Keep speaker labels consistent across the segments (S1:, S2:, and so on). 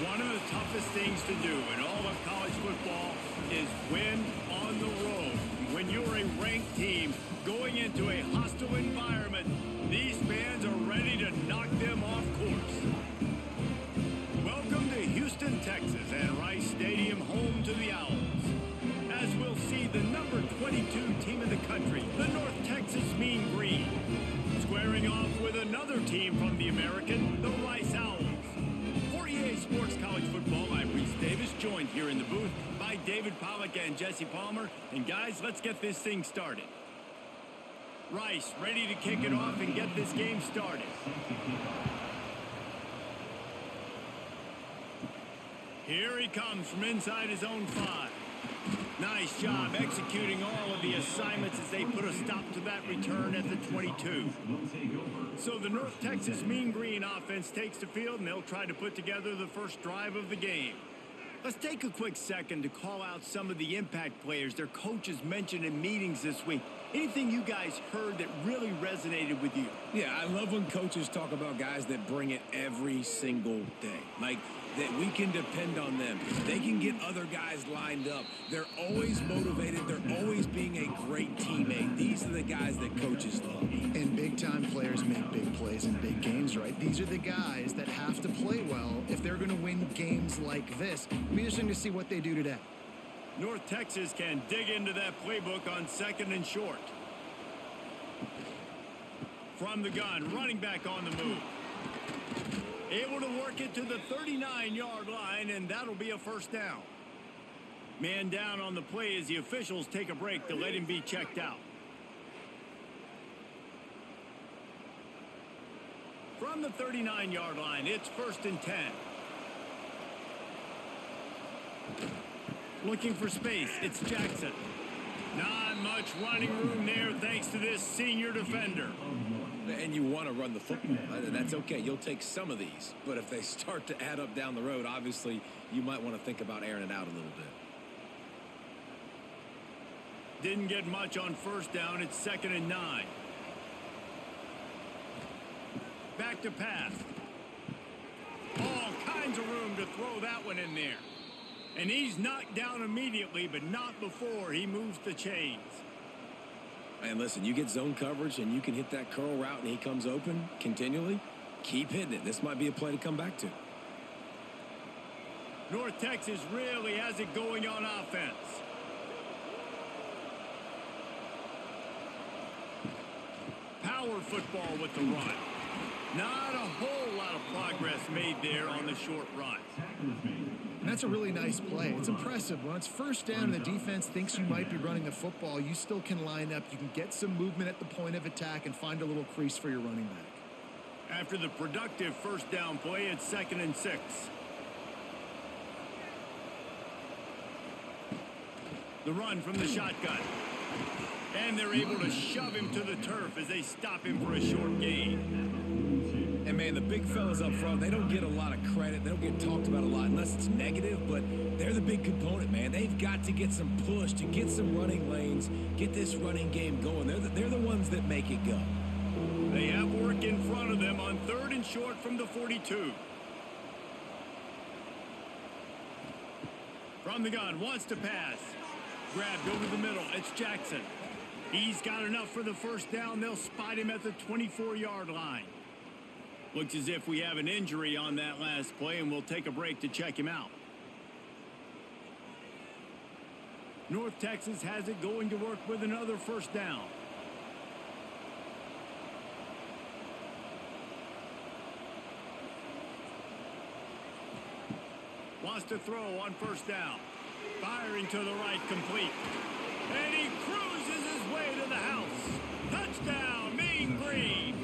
S1: One of the toughest things to do in all of college football is win on the road. When you're a ranked team going into a hostile environment, these fans are ready to knock them off course. Welcome to Houston, Texas, and Rice Stadium, home to the Owls. As we'll see the number 22 team in the country, the North Texas Mean Green, squaring off with another team from the American, the Rice Owls. For EA Sports College Football, I'm Reese Davis, joined here in the booth by David Pollack and Jesse Palmer. And guys, let's get this thing started. Rice ready to kick it off and get this game started. Here he comes from inside his own 5. Nice job executing all of the assignments as they put a stop to that return at the 22. So the North Texas Mean Green offense takes the field, and they'll try to put together the first drive of the game. Let's take a quick second to call out some of the impact players their coaches mentioned in meetings this week. Anything you guys heard that really resonated with you?
S2: Yeah, I love when coaches talk about guys that bring it every single day. Like, that we can depend on them. They can get other guys lined up. They're always motivated. They're always being a great teammate. These are the guys that coaches love.
S3: And big-time players make big plays in big games, right? These are the guys that have to play well if they're going to win games like this. It'll be interesting to see what they do today.
S1: North Texas can dig into that playbook on 2nd and short. From the gun, running back on the move. Able to work it to the 39-yard line, and that'll be a first down. Man down on the play as the officials take a break to let him be checked out. From the 39-yard line, it's 1st and 10. Looking for space, it's Jackson. Not much running room there thanks to this senior defender.
S2: And you want to run the football. That's okay. You'll take some of these. But if they start to add up down the road, obviously, you might want to think about airing it out a little bit.
S1: Didn't get much on 1st down. It's 2nd and 9. Back to pass. All kinds of room to throw that one in there. And he's knocked down immediately, but not before he moves the chains.
S2: And listen, you get zone coverage and you can hit that curl route and he comes open continually. Keep hitting it. This might be a play to come back to.
S1: North Texas really has it going on offense. Power football with the run. Not a whole lot of progress made there on the short run.
S3: And that's a really nice play. It's impressive. When it's 1st down and the defense thinks you might be running the football, you still can line up. You can get some movement at the point of attack and find a little crease for your running back.
S1: After the productive 1st down play, it's 2nd and 6. The run from the shotgun. And they're able to shove him to the turf as they stop him for a short gain.
S2: And, man, the big fellas up front, they don't get a lot of credit. They don't get talked about a lot unless it's negative, but they're the big component, man. They've got to get some push to get some running lanes, get this running game going. They're the ones that make it go.
S1: They have work in front of them on 3rd and short from the 42. From the gun, wants to pass. Grabbed over the middle, it's Jackson. He's got enough for the 1st down. They'll spot him at the 24-yard line. Looks as if we have an injury on that last play, and we'll take a break to check him out. North Texas has it going to work with another 1st down. Wants to throw on 1st down. Firing to the right, complete. And he cruises his way to the house. Touchdown, Mean Green.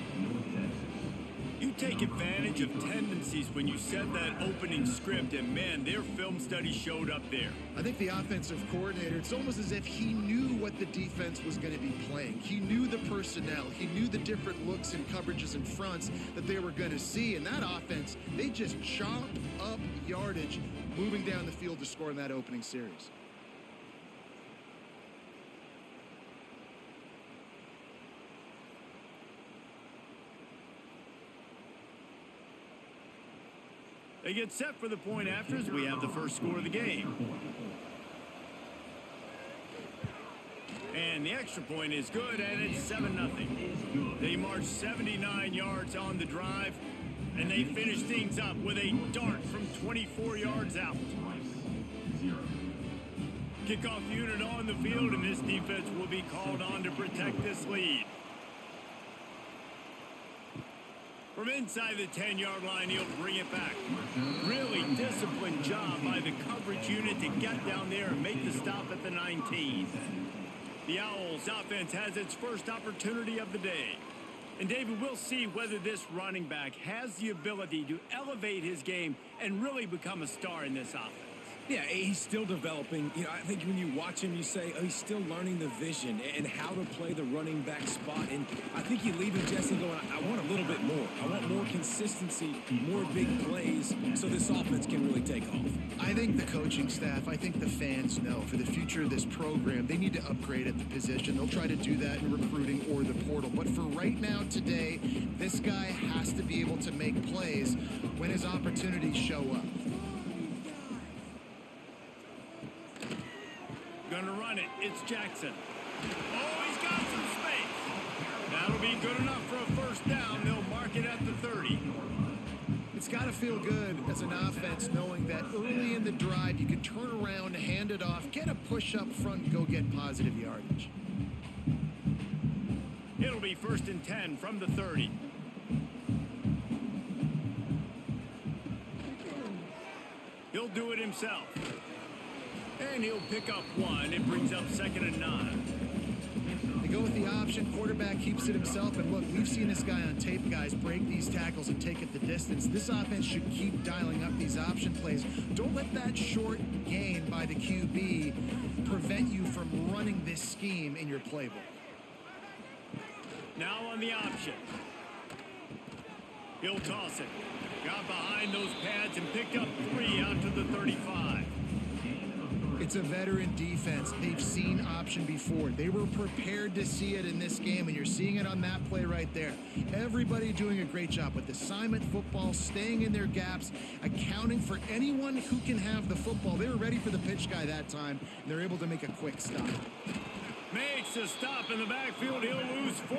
S1: You take advantage of tendencies when you set that opening script, and man, their film study showed up there.
S3: I think the offensive coordinator, it's almost as if he knew what the defense was going to be playing. He knew the personnel. He knew the different looks and coverages and fronts that they were going to see. And that offense, they just chopped up yardage moving down the field to score in that opening series.
S1: They get set for the point after as we have the first score of the game. And the extra point is good, and it's 7-0. They march 79 yards on the drive, and they finish things up with a dart from 24 yards out. Kickoff unit on the field, and this defense will be called on to protect this lead. From inside the 10-yard line, he'll bring it back. Really disciplined job by the coverage unit to get down there and make the stop at the 19. The Owls offense has its first opportunity of the day. And David, we'll see whether this running back has the ability to elevate his game and really become a star in this offense.
S2: Yeah, he's still developing. You know, I think when you watch him, you say, oh, he's still learning the vision and how to play the running back spot. And I think you leave him, Jesse, going, I want a little bit more. I want more consistency, more big plays, so this offense can really take off.
S3: I think the coaching staff, I think the fans know for the future of this program, they need to upgrade at the position. They'll try to do that in recruiting or the portal. But for right now, today, this guy has to be able to make plays when his opportunities show up.
S1: Gonna run it. It's Jackson. Oh, he's got some space. That'll be good enough for a first down. They'll mark it at the 30.
S3: It's got to feel good as an offense knowing that early in the drive you can turn around, hand it off, get a push up front, and go get positive yardage.
S1: It'll be 1st and 10 from the 30. He'll do it himself. And he'll pick up one. It brings up 2nd and 9.
S3: They go with the option. Quarterback keeps it himself. And look, we've seen this guy on tape, guys, break these tackles and take it the distance. This offense should keep dialing up these option plays. Don't let that short gain by the QB prevent you from running this scheme in your playbook.
S1: Now on the option. He'll toss it. Got behind those pads and picked up 3 out to the 35.
S3: It's a veteran defense. They've seen option before. They were prepared to see it in this game, and you're seeing it on that play right there. Everybody doing a great job with assignment football, staying in their gaps, accounting for anyone who can have the football. They were ready for the pitch guy that time, and they're able to make a quick stop.
S1: Makes a stop in the backfield. He'll lose 4.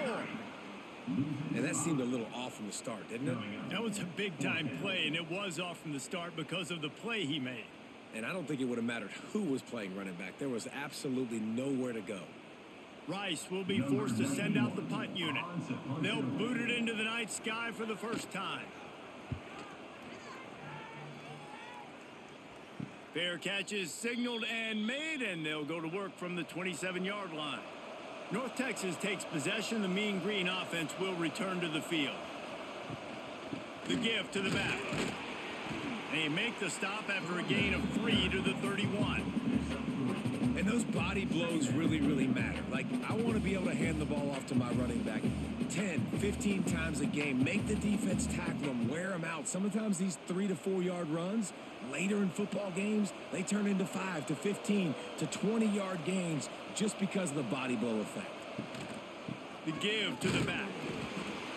S2: And that seemed a little off from the start, didn't it?
S1: That was a big-time play, and it was off from the start because of the play he made.
S2: And I don't think it would have mattered who was playing running back. There was absolutely nowhere to go.
S1: Rice will be forced to send out the punt unit. They'll boot it into the night sky for the first time. Fair catch is signaled and made, and they'll go to work from the 27-yard line. North Texas takes possession. The Mean Green offense will return to the field. The give to the back. They make the stop after a gain of 3 to the 31.
S2: And those body blows really, really matter. Like, I want to be able to hand the ball off to my running back 10, 15 times a game. Make the defense tackle them, wear them out. Sometimes these 3 to 4 yard runs, later in football games, they turn into 5 to 15 to 20-yard gains just because of the body blow effect.
S1: The give to the back.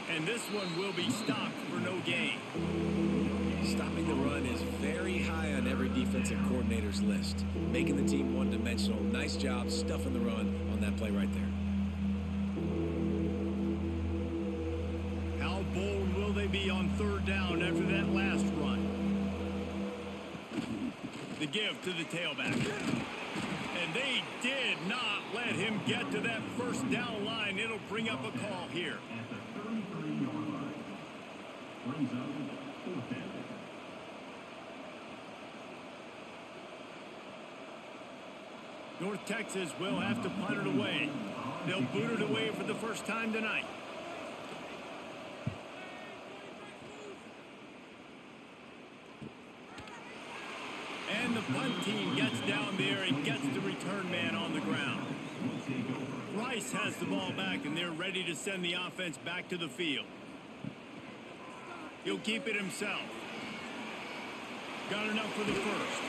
S1: And this one will be stopped for no gain.
S2: Stopping the run is very high on every defensive coordinator's list. Making the team one-dimensional. Nice job stuffing the run on that play right there.
S1: How bold will they be on 3rd down after that last run? The give to the tailback. And they did not let him get to that first down line. It'll bring up a call here. North Texas will have to punt it away. They'll boot it away for the first time tonight. And the punt team gets down there and gets the return man on the ground. Rice has the ball back, and they're ready to send the offense back to the field. He'll keep it himself. Got enough for the first.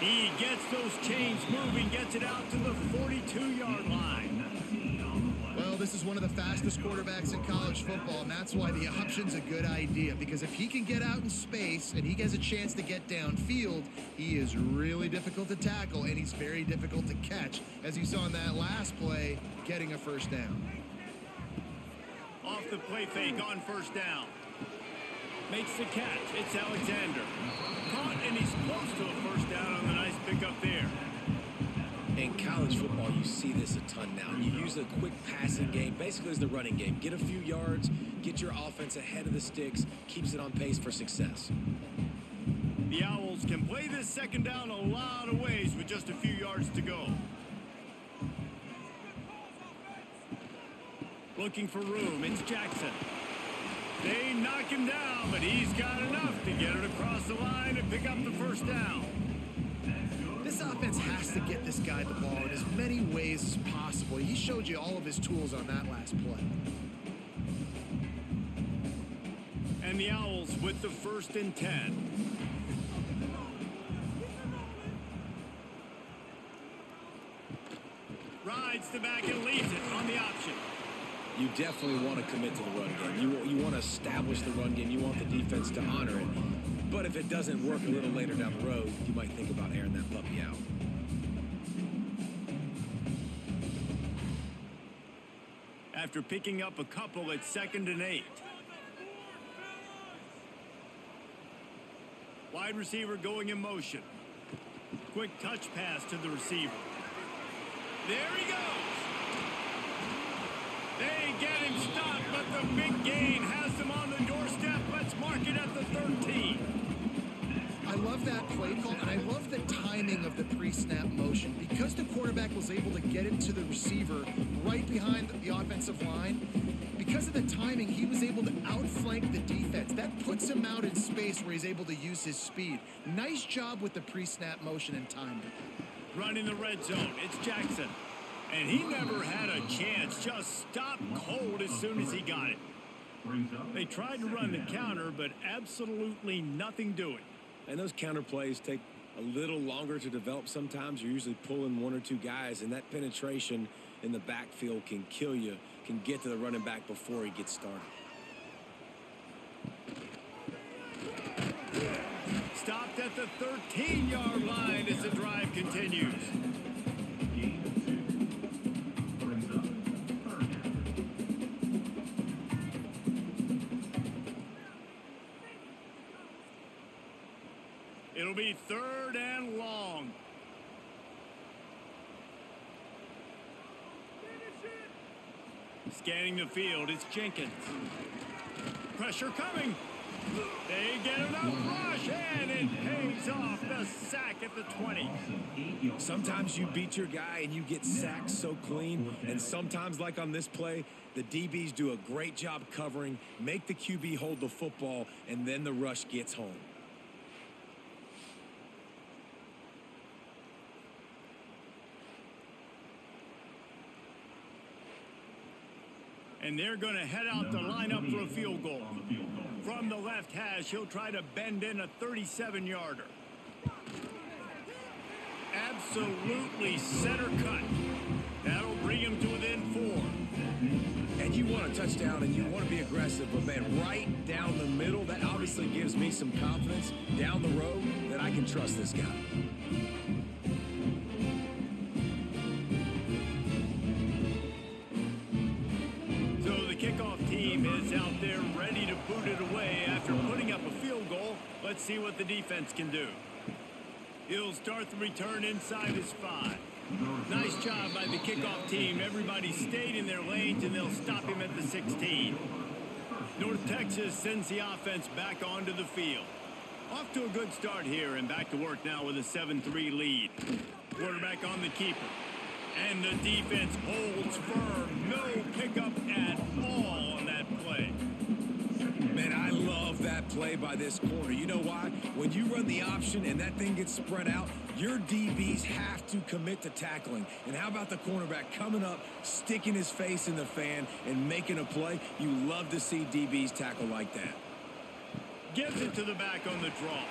S1: He gets those chains moving, gets it out to the 42-yard line.
S3: Well, this is one of the fastest quarterbacks in college football, and that's why the option's a good idea, because if he can get out in space and he has a chance to get downfield, he is really difficult to tackle, and he's very difficult to catch, as you saw in that last play, getting a first down.
S1: Off the play fake on first down. Makes the catch. It's Alexander. Caught, and he's close to a first down on the nice pickup there.
S2: In college football, you see this a ton now. You use a quick passing game, basically as the running game. Get a few yards, get your offense ahead of the sticks, keeps it on pace for success.
S1: The Owls can play this second down a lot of ways with just a few yards to go. Looking for room, it's Jackson. They knock him down, but he's got enough to get it across the line and pick up the first down.
S3: This offense has to get this guy the ball in as many ways as possible. He showed you all of his tools on that last play.
S1: And the Owls with the 1st and 10. Rides the back and leaves it on the option.
S2: You definitely want to commit to the run game. You want to establish the run game. You want the defense to honor it. But if it doesn't work a little later down the road, you might think about airing that puppy out.
S1: After picking up a couple at 2nd and 8. Wide receiver going in motion. Quick touch pass to the receiver. There he goes. They get him stopped, but the big gain has him on the doorstep. Let's mark it at the 13.
S3: I love that play call, and I love the timing of the pre-snap motion. Because the quarterback was able to get it to the receiver right behind the offensive line, because of the timing, he was able to outflank the defense. That puts him out in space where he's able to use his speed. Nice job with the pre-snap motion and timing.
S1: Running the red zone, it's Jackson. And he never had a chance, just stopped cold as soon as he got it. They tried to run the counter, but absolutely nothing doing.
S2: And those counter plays take a little longer to develop sometimes. You're usually pulling 1 or 2 guys, and that penetration in the backfield can kill you, can get to the running back before he gets started.
S1: Stopped at the 13-yard line as the drive continues. It'll be 3rd and long. Scanning the field, it's Jenkins. Pressure coming. They get enough rush, and it pays off. The sack at the 20.
S2: Sometimes you beat your guy and you get sacked so clean, and sometimes, like on this play, the DBs do a great job covering, make the QB hold the football, and then the rush gets home.
S1: And they're going to head out the line up for a field goal. From the left hash, he'll try to bend in a 37-yarder. Absolutely center cut. That'll bring him to within 4.
S2: And you want a touchdown and you want to be aggressive, but man, right down the middle, that obviously gives me some confidence down the road that I can trust this guy.
S1: Kickoff team is out there ready to boot it away after putting up a field goal. Let's see what the defense can do. He'll start the return inside his 5. Nice job by the kickoff team. Everybody stayed in their lanes, and they'll stop him at the 16. North Texas sends the offense back onto the field. Off to a good start here, and back to work now with a 7-3 lead. Quarterback on the keeper. And the defense holds firm. No pickup at all on that play.
S2: Man, I love that play by this corner. You know why? When you run the option and that thing gets spread out, your DBs have to commit to tackling. And how about the cornerback coming up, sticking his face in the fan, and making a play? You love to see DBs tackle like that.
S1: Gives it to the back on the draw.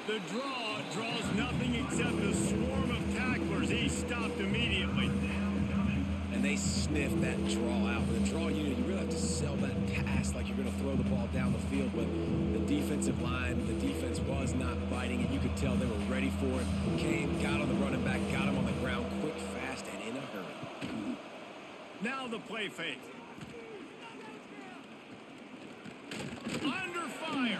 S1: The draw draws nothing except a swarm of tacklers. He stopped immediately.
S2: and they sniff that draw out. With a draw unit, you really have to sell that pass like you're going to throw the ball down the field. But the defensive line, the defense was not biting, and you could tell they were ready for it. Came, got on the running back, got him on the ground quick, fast, and in a hurry.
S1: Now the play fake. Under fire.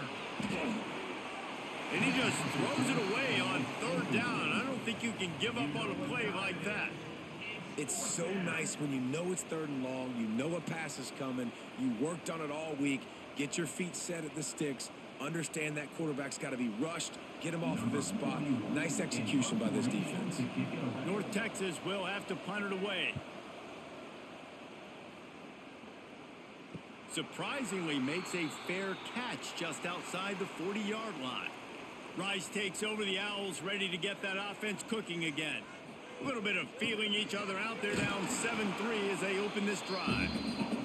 S1: And he just throws it away on third down. I don't think you can give up on a play like that.
S2: It's so nice when you know it's 3rd and long, you know a pass is coming, you worked on it all week, get your feet set at the sticks, understand that quarterback's got to be rushed, get him off of his spot. Nice execution by this defense.
S1: North Texas will have to punt it away. Surprisingly makes a fair catch just outside the 40-yard line. Rice takes over the Owls, ready to get that offense cooking again. A little bit of feeling each other out there, down 7-3 as they open this drive.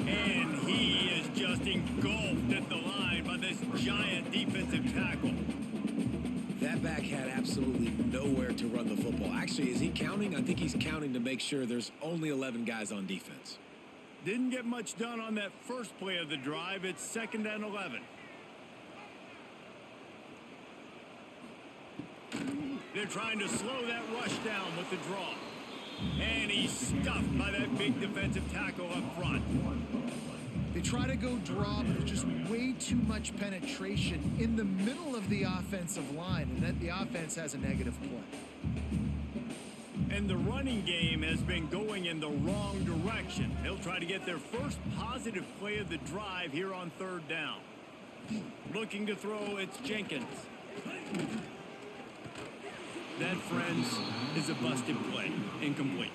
S1: And he is just engulfed at the line by this giant defensive tackle.
S2: That back had absolutely nowhere to run the football. Actually, is he counting? I think he's counting to make sure there's only 11 guys on defense.
S1: Didn't get much done on that first play of the drive. It's 2nd and 11. They're trying to slow that rush down with the draw. And he's stuffed by that big defensive tackle up front.
S3: They try to go draw, but there's just way too much penetration in the middle of the offensive line, and then the offense has a negative play.
S1: And the running game has been going in the wrong direction. They'll try to get their first positive play of the drive here on 3rd down. Looking to throw, it's Jenkins. That, friends, is a busted play. Incomplete.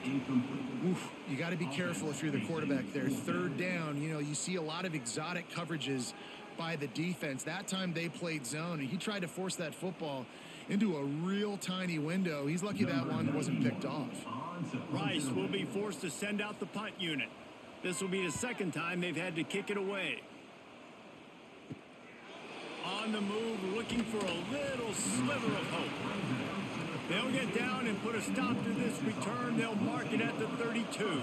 S3: Oof, you got to be careful if you're the quarterback there. 3rd down, you know, you see a lot of exotic coverages by the defense. That time they played zone, and he tried to force that football into a real tiny window. He's lucky that one wasn't picked off.
S1: Rice will be forced to send out the punt unit. This will be the 2nd time they've had to kick it away. On the move, looking for a little sliver of hope. They'll get down and put a stop to this return. They'll mark it at the 32.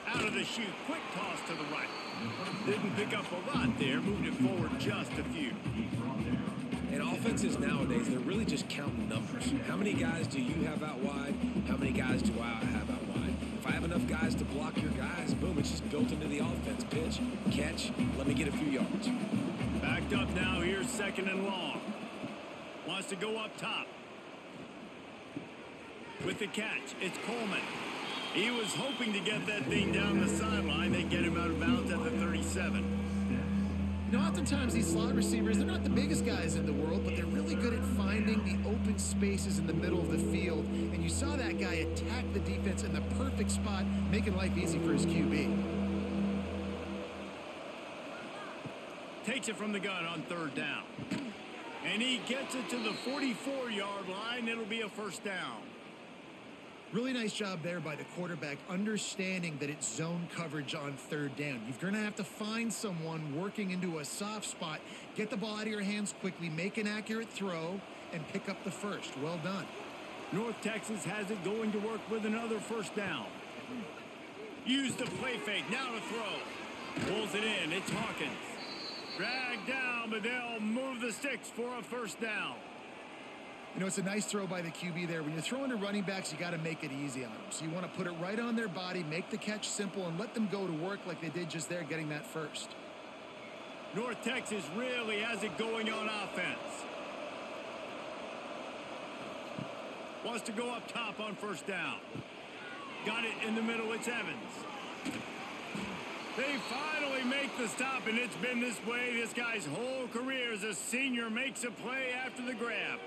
S1: Out of the chute, quick toss to the right. Didn't pick up a lot there, moved it forward just a few.
S2: And offenses nowadays, they're really just counting numbers. How many guys do you have out wide? How many guys do I have out wide? If I have enough guys to block your guys, boom, it's just built into the offense. Pitch, catch, let me get a few yards.
S1: Backed up now, here's 2nd and long. Wants to go up top. With the catch, it's Coleman. He was hoping to get that thing down the sideline. They get him out of bounds at the 37.
S3: You know, oftentimes these slot receivers, they're not the biggest guys in the world, but they're really good at finding the open spaces in the middle of the field. And you saw that guy attack the defense in the perfect spot, making life easy for his QB.
S1: Takes it from the gun on 3rd down. And he gets it to the 44-yard line. It'll be a 1st down.
S3: Really nice job there by the quarterback, understanding that it's zone coverage on 3rd down. You're going to have to find someone working into a soft spot, get the ball out of your hands quickly, make an accurate throw, and pick up the 1st. Well done.
S1: North Texas has it going to work with another 1st down. Use the play fake, now to throw. Pulls it in, it's Hawkins. Dragged down, but they'll move the sticks for a 1st down.
S3: You know, it's a nice throw by the QB there. When you're throwing to running backs, you got to make it easy on them. So you want to put it right on their body, make the catch simple, and let them go to work like they did just there, getting that 1st.
S1: North Texas really has it going on offense. Wants to go up top on 1st down. Got it in the middle, it's Evans. They finally make the stop, and it's been this way. This guy's whole career as a senior makes a play after the grab.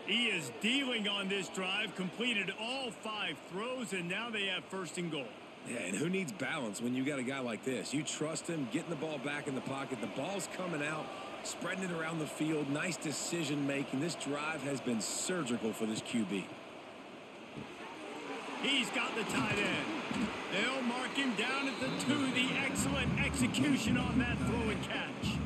S1: He is dealing on this drive, completed all 5 throws, and now they have 1st and goal.
S2: Yeah, and who needs balance when you got a guy like this? You trust him, getting the ball back in the pocket. The ball's coming out, spreading it around the field. Nice decision-making. This drive has been surgical for this QB.
S1: He's got the tight end. They'll mark him down at the 2. The excellent execution on that throw and catch.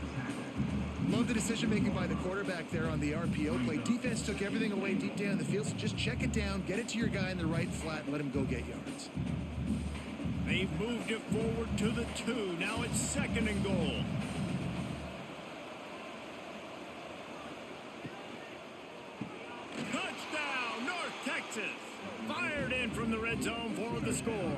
S3: love the decision-making by the quarterback there on the RPO play. Defense took everything away deep down the field, so just check it down, get it to your guy in the right flat, and let him go get yards.
S1: They've moved it forward to the 2. Now it's 2nd and goal. Touchdown, North Texas. Fired in from the red zone for the score.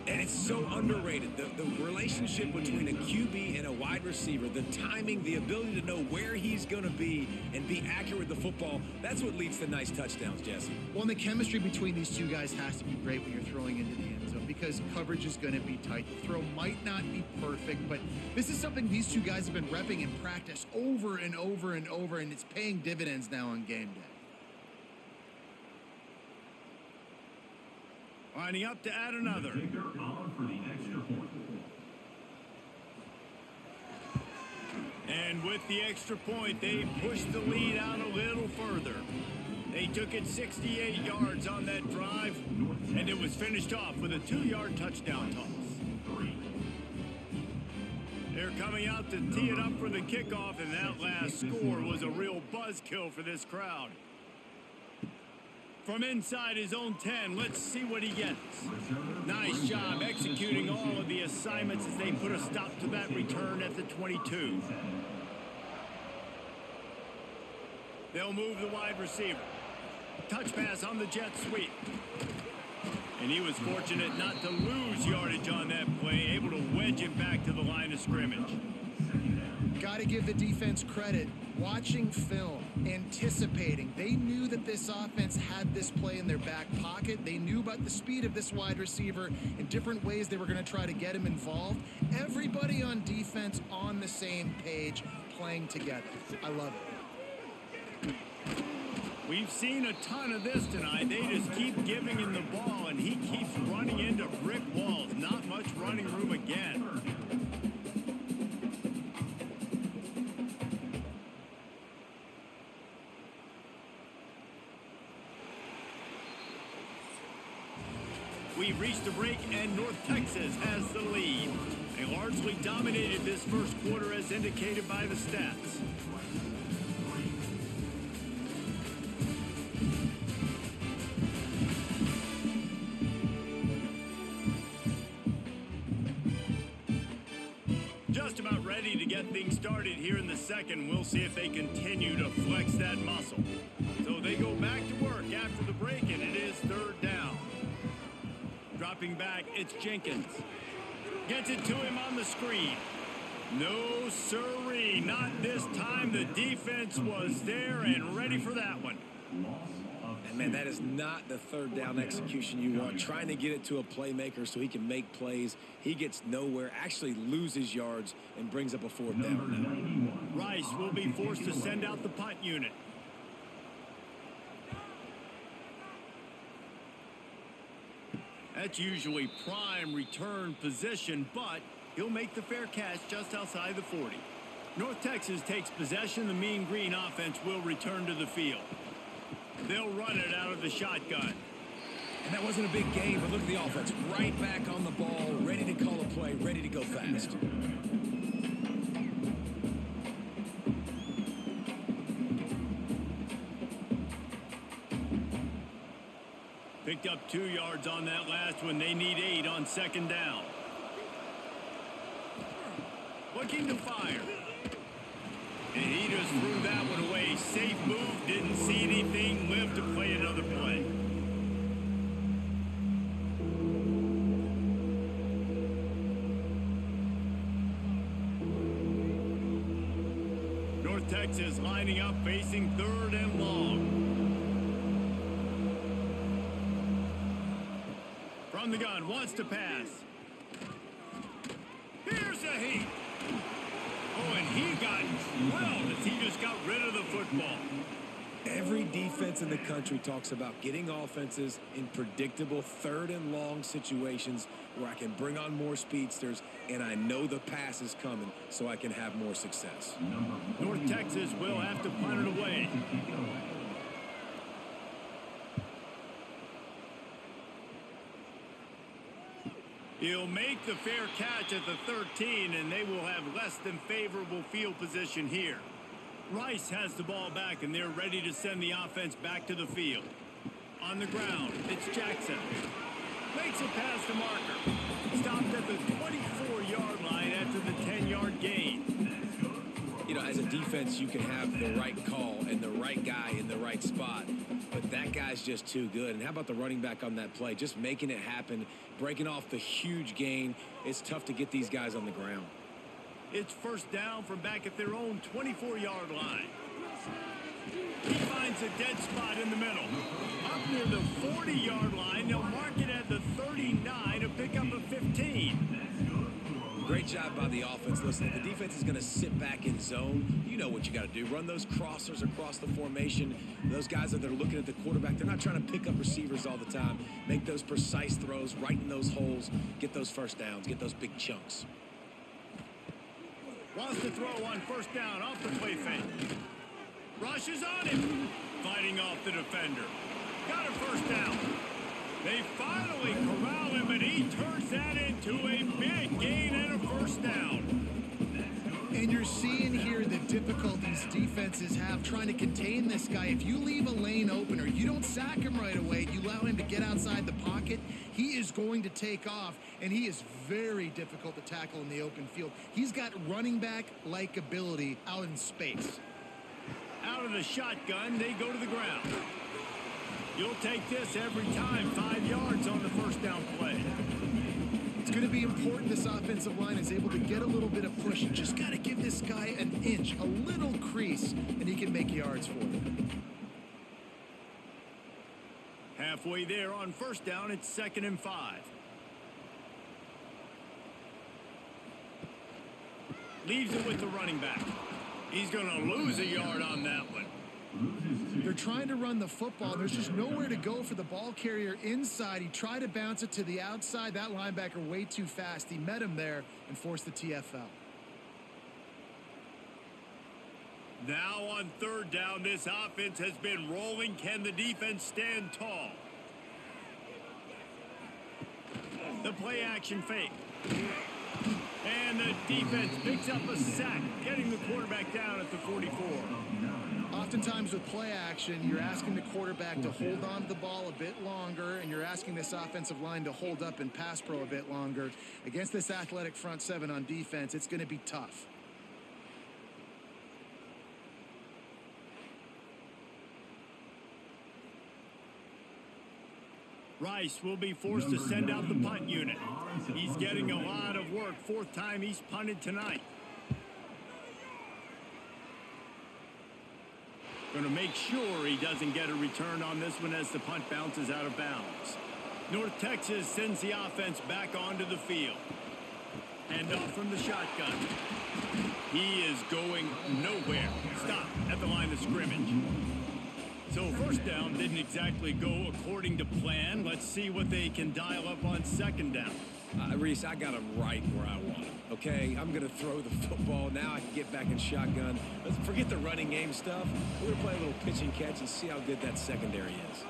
S2: And it's so underrated. The relationship between a QB and a wide receiver, the timing, the ability to know where he's going to be and be accurate with the football, that's what leads to nice touchdowns, Jesse.
S3: Well, and the chemistry between these two guys has to be great when you're throwing into the end zone because coverage is going to be tight. The throw might not be perfect, but this is something these two guys have been repping in practice over and over and over, and it's paying dividends now on game day.
S1: Lining up to add another. And with the extra point, they pushed the lead out a little further. They took it 68 yards on that drive, and it was finished off with a 2-yard touchdown toss. They're coming out to tee it up for the kickoff, and that last score was a real buzzkill for this crowd. From inside his own 10, let's see what he gets. Nice job executing all of the assignments as they put a stop to that return at the 22. They'll move the wide receiver. Touch pass on the jet sweep. And he was fortunate not to lose yardage on that play, able to wedge it back to the line of scrimmage.
S3: Got to give the defense credit. Watching film, anticipating. They knew that this offense had this play in their back pocket. They knew about the speed of this wide receiver in different ways they were going to try to get him involved. Everybody on defense on the same page, playing together. I love it.
S1: We've seen a ton of this tonight. They just keep giving him the ball, and he keeps running into brick walls. Not much running room again. We've reached the break, and North Texas has the lead. They largely dominated this first quarter as indicated by the stats. Just about ready to get things started here in the second. We'll see if they continue to flex that muscle. So they go back to work after the break, and it is 3rd down. Dropping back, it's Jenkins. Gets it to him on the screen. No siree, not this time. The defense was there and ready for that one.
S2: And man, that is not the 3rd down execution you want. Trying to get it to a playmaker so he can make plays. He gets nowhere, actually loses yards, and brings up a 4th down.
S1: Rice will be forced to send out the punt unit. That's usually prime return position, but he'll make the fair catch just outside the 40. North Texas takes possession. The Mean Green offense will return to the field. They'll run it out of the shotgun.
S2: And that wasn't a big game, but look at the offense. Right back on the ball, ready to call a play, ready to go fast.
S1: Picked up 2 yards on that last one. They need 8 on 2nd down. Looking to fire. And he just threw that one away. Safe move. Didn't see anything. Lived to play another play. North Texas lining up, facing 3rd and long. From the gun, wants to pass. Here's a heat. Oh, and he got drilled as he just got rid of the football.
S2: Every defense in the country talks about getting offenses in predictable 3rd and long situations where I can bring on more speedsters and I know the pass is coming so I can have more success.
S1: North Texas will have to punt it away. He'll make the fair catch at the 13, and they will have less than favorable field position here. Rice has the ball back, and they're ready to send the offense back to the field. On the ground, it's Jackson. Makes it past the marker. Stopped at the 24-yard line after the 10-yard gain.
S2: You know, as a defense, you can have the right call and the right guy in the right spot, but that guy's just too good. And how about the running back on that play? Just making it happen, breaking off the huge gain. It's tough to get these guys on the ground.
S1: It's first down from back at their own 24-yard line. He finds a dead spot in the middle. Up near the 40-yard line, they'll mark it at the 39 to pick up a 15.
S2: Great job by the offense. Listen, if the defense is going to sit back in zone, you know what you got to do. Run those crossers across the formation. Those guys that are looking at the quarterback, they're not trying to pick up receivers all the time. Make those precise throws, right in those holes, get those first downs, get those big chunks.
S1: Wants to throw on first down off the play fake. Rushes on him. Fighting off the defender. Got a first down. They finally corral him, and he turns that into a big gain and a first down.
S3: And you're seeing here the difficulties defenses have trying to contain this guy. If you leave a lane open or you don't sack him right away, you allow him to get outside the pocket, he is going to take off, and he is very difficult to tackle in the open field. He's got running back-like ability out in space.
S1: Out of the shotgun, they go to the ground. You'll take this every time. 5 yards on the first down play.
S3: It's going to be important this offensive line is able to get a little bit of push. You just got to give this guy an inch, a little crease, and he can make yards for you.
S1: Halfway there on first down, it's 2nd and 5. Leaves it with the running back. He's going to lose a yard on that one.
S3: They're trying to run the football. There's just nowhere to go for the ball carrier inside. He tried to bounce it to the outside. That linebacker way too fast. He met him there and forced the TFL.
S1: Now on third down, this offense has been rolling. Can the defense stand tall? The play action fake. And the defense picks up a sack, getting the quarterback down at the 44.
S3: Oftentimes with play action, you're asking the quarterback to hold on to the ball a bit longer, and you're asking this offensive line to hold up in pass pro a bit longer. Against this athletic front seven on defense, it's going to be tough.
S1: Rice will be forced to send out the punt unit. He's getting a lot of work. 4th time he's punted tonight. Going to make sure he doesn't get a return on this one as the punt bounces out of bounds. North Texas sends the offense back onto the field. Hand off from the shotgun. He is going nowhere. Stop at the line of scrimmage. So first down didn't exactly go according to plan. Let's see what they can dial up on 2nd down.
S2: Reese, I got him right where I want him, okay? I'm going to throw the football. Now I can get back in shotgun. Let's forget the running game stuff. We're going to play a little pitch and catch and see how good that secondary is.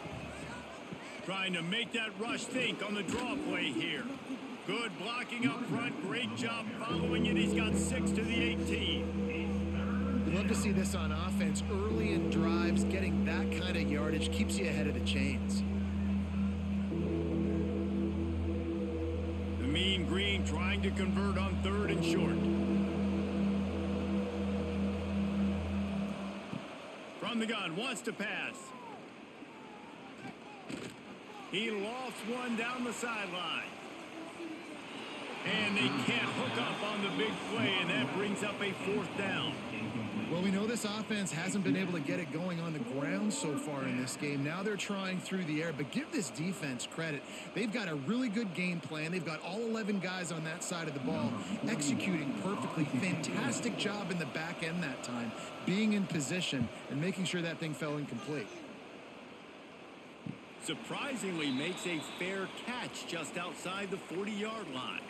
S1: Trying to make that rush think on the draw play here. Good blocking up front. Great job following it. He's got 6 to the 18.
S3: We'd love to see this on offense. Early in drives, getting that kind of yardage keeps you ahead of the chains.
S1: The Mean Green trying to convert on 3rd and short. From the gun, wants to pass. He lofts one down the sideline. And they can't hook up on the big play, and that brings up a 4th down.
S3: Well, we know this offense hasn't been able to get it going on the ground so far in this game. Now they're trying through the air, but give this defense credit. They've got a really good game plan. They've got all 11 guys on that side of the ball executing perfectly. Fantastic job in the back end that time, being in position and making sure that thing fell incomplete.
S1: Surprisingly makes a fair catch just outside the 40-yard line.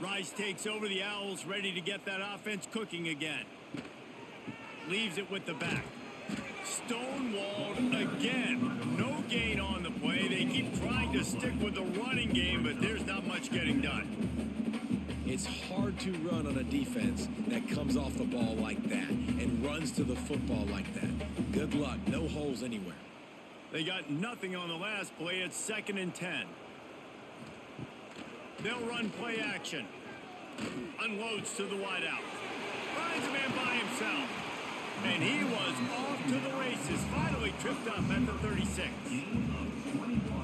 S1: Rice takes over the Owls, ready to get that offense cooking again. Leaves it with the back. Stonewalled again. No gain on the play. They keep trying to stick with the running game, but there's not much getting done.
S2: It's hard to run on a defense that comes off the ball like that and runs to the football like that. Good luck. No holes anywhere.
S1: They got nothing on the last play. It's 2nd and 10. They'll run play action. Unloads to the wideout. Finds a man by himself. And he was off to the races. Finally tripped up at the 36.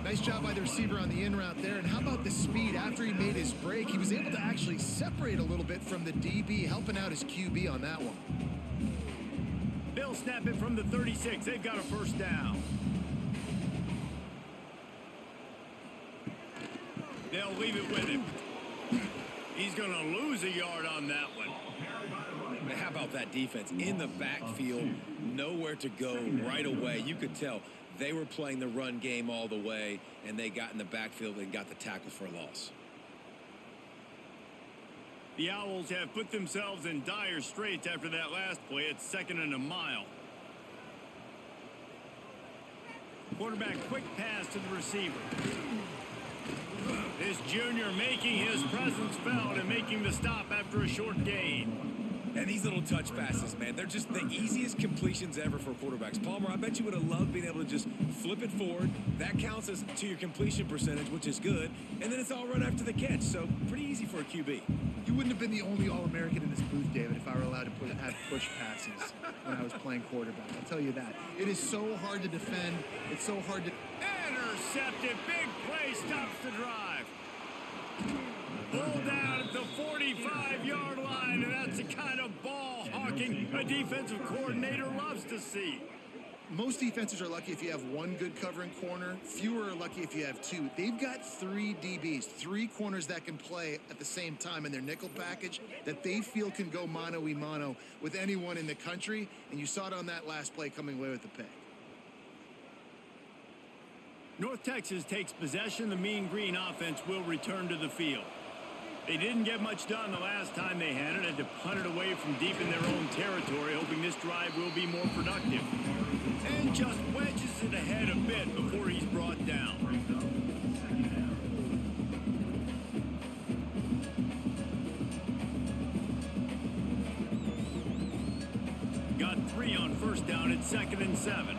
S3: Nice job by the receiver on the in route there. And how about the speed? After he made his break, he was able to actually separate a little bit from the DB, helping out his QB on that one.
S1: They'll snap it from the 36. They've got a first down. They'll leave it with him. He's going to lose a yard on that one.
S2: Man, how about that defense? In the backfield, nowhere to go right away. You could tell they were playing the run game all the way, and they got in the backfield and got the tackle for a loss.
S1: The Owls have put themselves in dire straits after that last play. It's 2nd and a mile. Quarterback quick pass to the receiver. This junior making his presence felt and making the stop after a short gain.
S2: And these little touch passes, man, they're just the easiest completions ever for quarterbacks. Palmer, I bet you would have loved being able to just flip it forward. That counts as to your completion percentage, which is good. And then it's all run after the catch, so pretty easy for a QB.
S3: You wouldn't have been the only All-American in this booth, David, if I were allowed to have push passes when I was playing quarterback. I'll tell you that. It is so hard to defend. It's so hard to...
S1: Intercepted. Big play stops the drive. Pulled down at the 45-yard line, and that's the kind of ball hawking a defensive coordinator loves to see.
S3: Most defenses are lucky if you have one good covering corner. Fewer are lucky if you have two. They've got 3 DBs, 3 corners that can play at the same time in their nickel package that they feel can go mano-a-mano with anyone in the country, and you saw it on that last play coming away with the pick.
S1: North Texas takes possession. The Mean Green offense will return to the field. They didn't get much done the last time they had it, had to punt it away from deep in their own territory, hoping this drive will be more productive. And just wedges it ahead a bit before he's brought down. Got 3 on first down at 2nd and 7.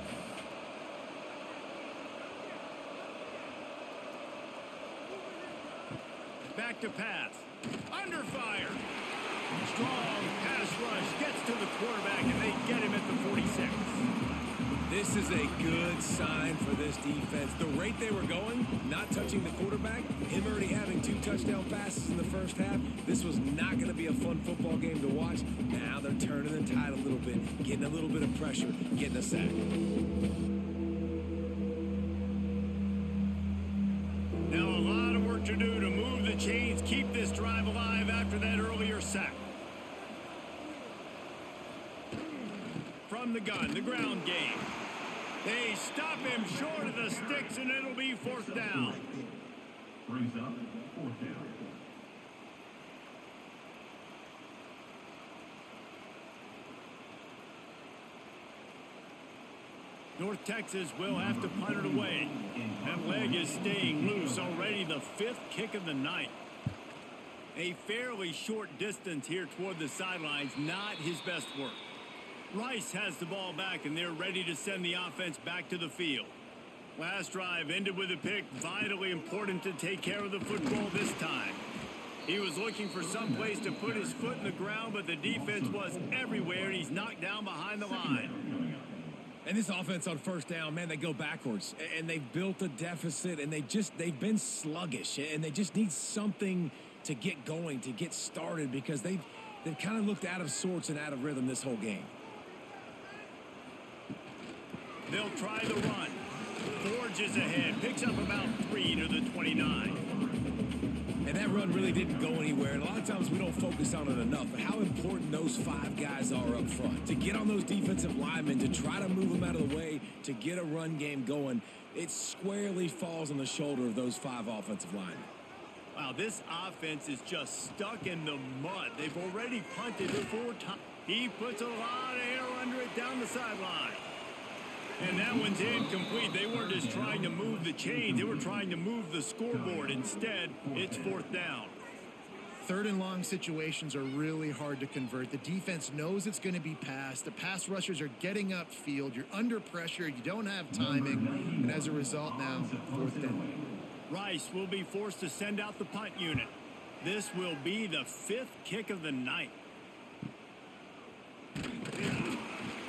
S1: Back to pass. Under fire. Strong pass rush gets to the quarterback, and they get him at the 46.
S2: This is a good sign for this defense. The rate they were going, not touching the quarterback, him already having 2 touchdown passes in the first half, this was not going to be a fun football game to watch. Now they're turning the tide a little bit, getting a little bit of pressure, getting a sack.
S1: Now a lot of work to do to move the chains, keep this drive alive after that earlier sack. From the gun, the ground game. They stop him short of the sticks, and it'll be 4th down.
S4: Brings up 4th down.
S1: North Texas will have to punt it away. That leg is staying loose. Already the 5th kick of the night. A fairly short distance here toward the sidelines. Not his best work. Rice has the ball back, and they're ready to send the offense back to the field. Last drive ended with a pick. Vitally important to take care of the football this time. He was looking for some place to put his foot in the ground, but the defense was everywhere, and he's knocked down behind the line.
S2: And this offense on first down, man, they go backwards. And they've built a deficit, and they've been sluggish. And they just need something to get going, to get started, because they've kind of looked out of sorts and out of rhythm this whole game.
S1: They'll try the run. Forges ahead, picks up about 3 to the 29.
S2: And that run really didn't go anywhere. And a lot of times we don't focus on it enough. But how important those 5 guys are up front. To get on those defensive linemen, to try to move them out of the way, to get a run game going, it squarely falls on the shoulder of those 5 offensive linemen.
S1: Wow, this offense is just stuck in the mud. They've already punted 4 times. He puts a lot of air under it down the sideline. And that one's incomplete. They weren't just trying to move the chains. They were trying to move the scoreboard. Instead, it's 4th down.
S3: Third and long situations are really hard to convert. The defense knows it's going to be passed. The pass rushers are getting upfield. You're under pressure. You don't have timing. And as a result now, fourth down.
S1: Rice will be forced to send out the punt unit. This will be the 5th kick of the night.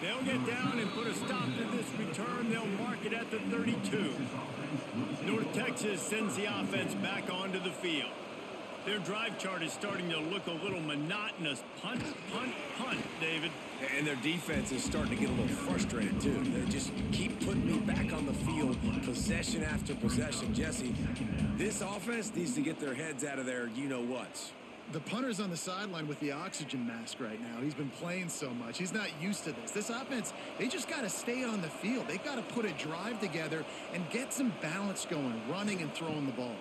S1: They'll get down and put a stop to this return. They'll mark it at the 32. North Texas sends the offense back onto the field. Their drive chart is starting to look a little monotonous. Punt, punt, punt, David.
S2: And their defense is starting to get a little frustrated, too. They just keep putting me back on the field, possession after possession. Jesse, this offense needs to get their heads out of their you-know-whats.
S3: The punter's on the sideline with the oxygen mask right now. He's been playing so much. He's not used to this. This offense, they just got to stay on the field. They've got to put a drive together and get some balance going, running and throwing the ball.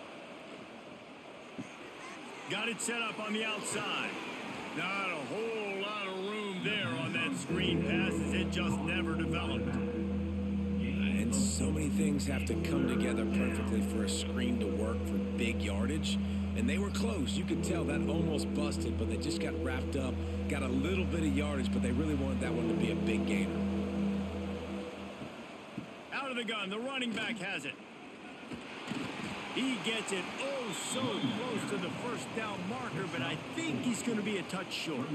S1: Got it set up on the outside. Not a whole lot of room there on that screen pass as it just never developed.
S2: And so many things have to come together perfectly for a screen to work for big yardage. And they were close. You could tell that almost busted, but they just got wrapped up, got a little bit of yardage, but they really wanted that one to be a big gainer.
S1: Out of the gun, the running back has it. He gets it oh so close to the first down marker, but I think he's going to be a touch short.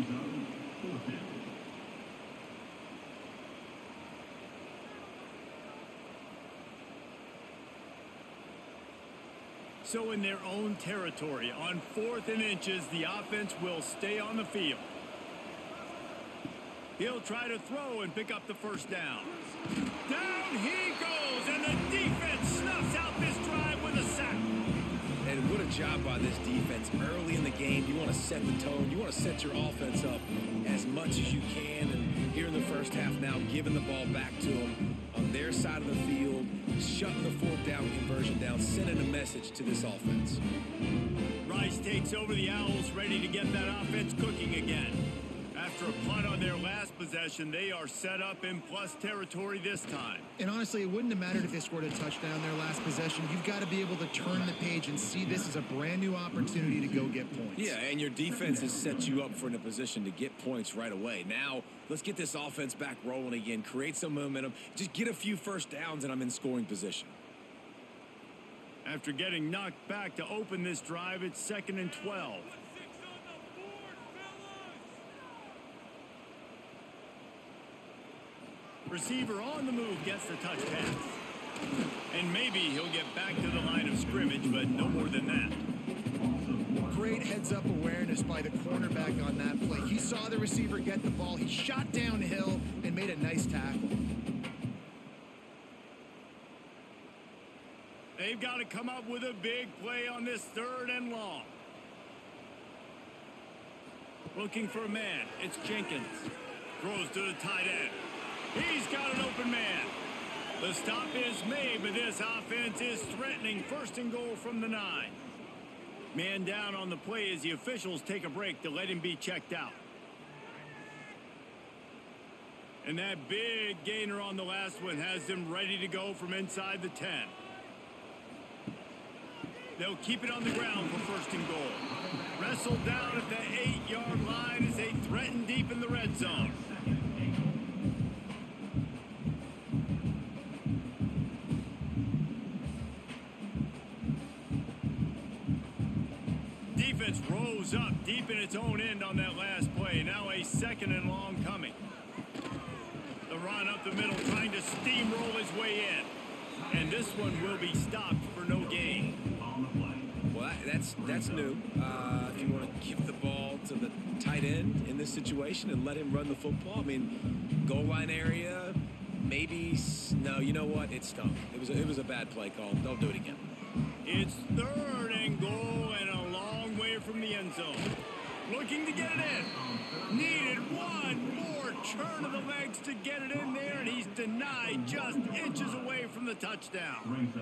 S1: So in their own territory, on 4th and inches, the offense will stay on the field. He'll try to throw and pick up the first down. Down he goes, and the defense snuffs out this drive with a sack.
S2: And what a job by this defense. Early in the game, you want to set the tone. You want to set your offense up as much as you can. And here in the first half now, giving the ball back to them on their side of the field, shutting the 4th down conversion down, sending a message to this offense.
S1: Rice takes over the Owls, ready to get that offense cooking again. After a punt on their last possession, they are set up in plus territory this time.
S3: And honestly, it wouldn't have mattered if they scored a touchdown their last possession. You've got to be able to turn the page and see this as a brand new opportunity to go get points.
S2: Yeah, and your defense has set you up for in a position to get points right away. Now, let's get this offense back rolling again, create some momentum, just get a few first downs, and I'm in scoring position.
S1: After getting knocked back to open this drive, it's 2nd and 12. Receiver on the move gets the touch pass. And maybe he'll get back to the line of scrimmage, but no more than that.
S3: Great heads-up awareness by the cornerback on that play. He saw the receiver get the ball. He shot downhill and made a nice tackle.
S1: They've got to come up with a big play on this 3rd and long. Looking for a man. It's Jenkins. Throws to the tight end. He's got an open man. The stop is made, but this offense is threatening. 1st and goal from the 9. Man down on the play as the officials take a break to let him be checked out. And that big gainer on the last one has them ready to go from inside the 10. They'll keep it on the ground for 1st and goal. Wrestled down at the 8-yard line as they threaten deep in the red zone. Defense rose up deep in its own end on that last play. Now a 2nd and long coming. The run up the middle trying to steamroll his way in. And this one will be stopped for no gain.
S2: Well, that's new. If you want to give the ball to the tight end in this situation and let him run the football, I mean, goal line area, maybe. No, you know what? It stunk. It was a bad play call. Don't do it again.
S1: It's 3rd and goal and a long way from the end zone. Looking to get it in. Needed one more turn of the legs to get it in there, and he's denied just inches away from the touchdown.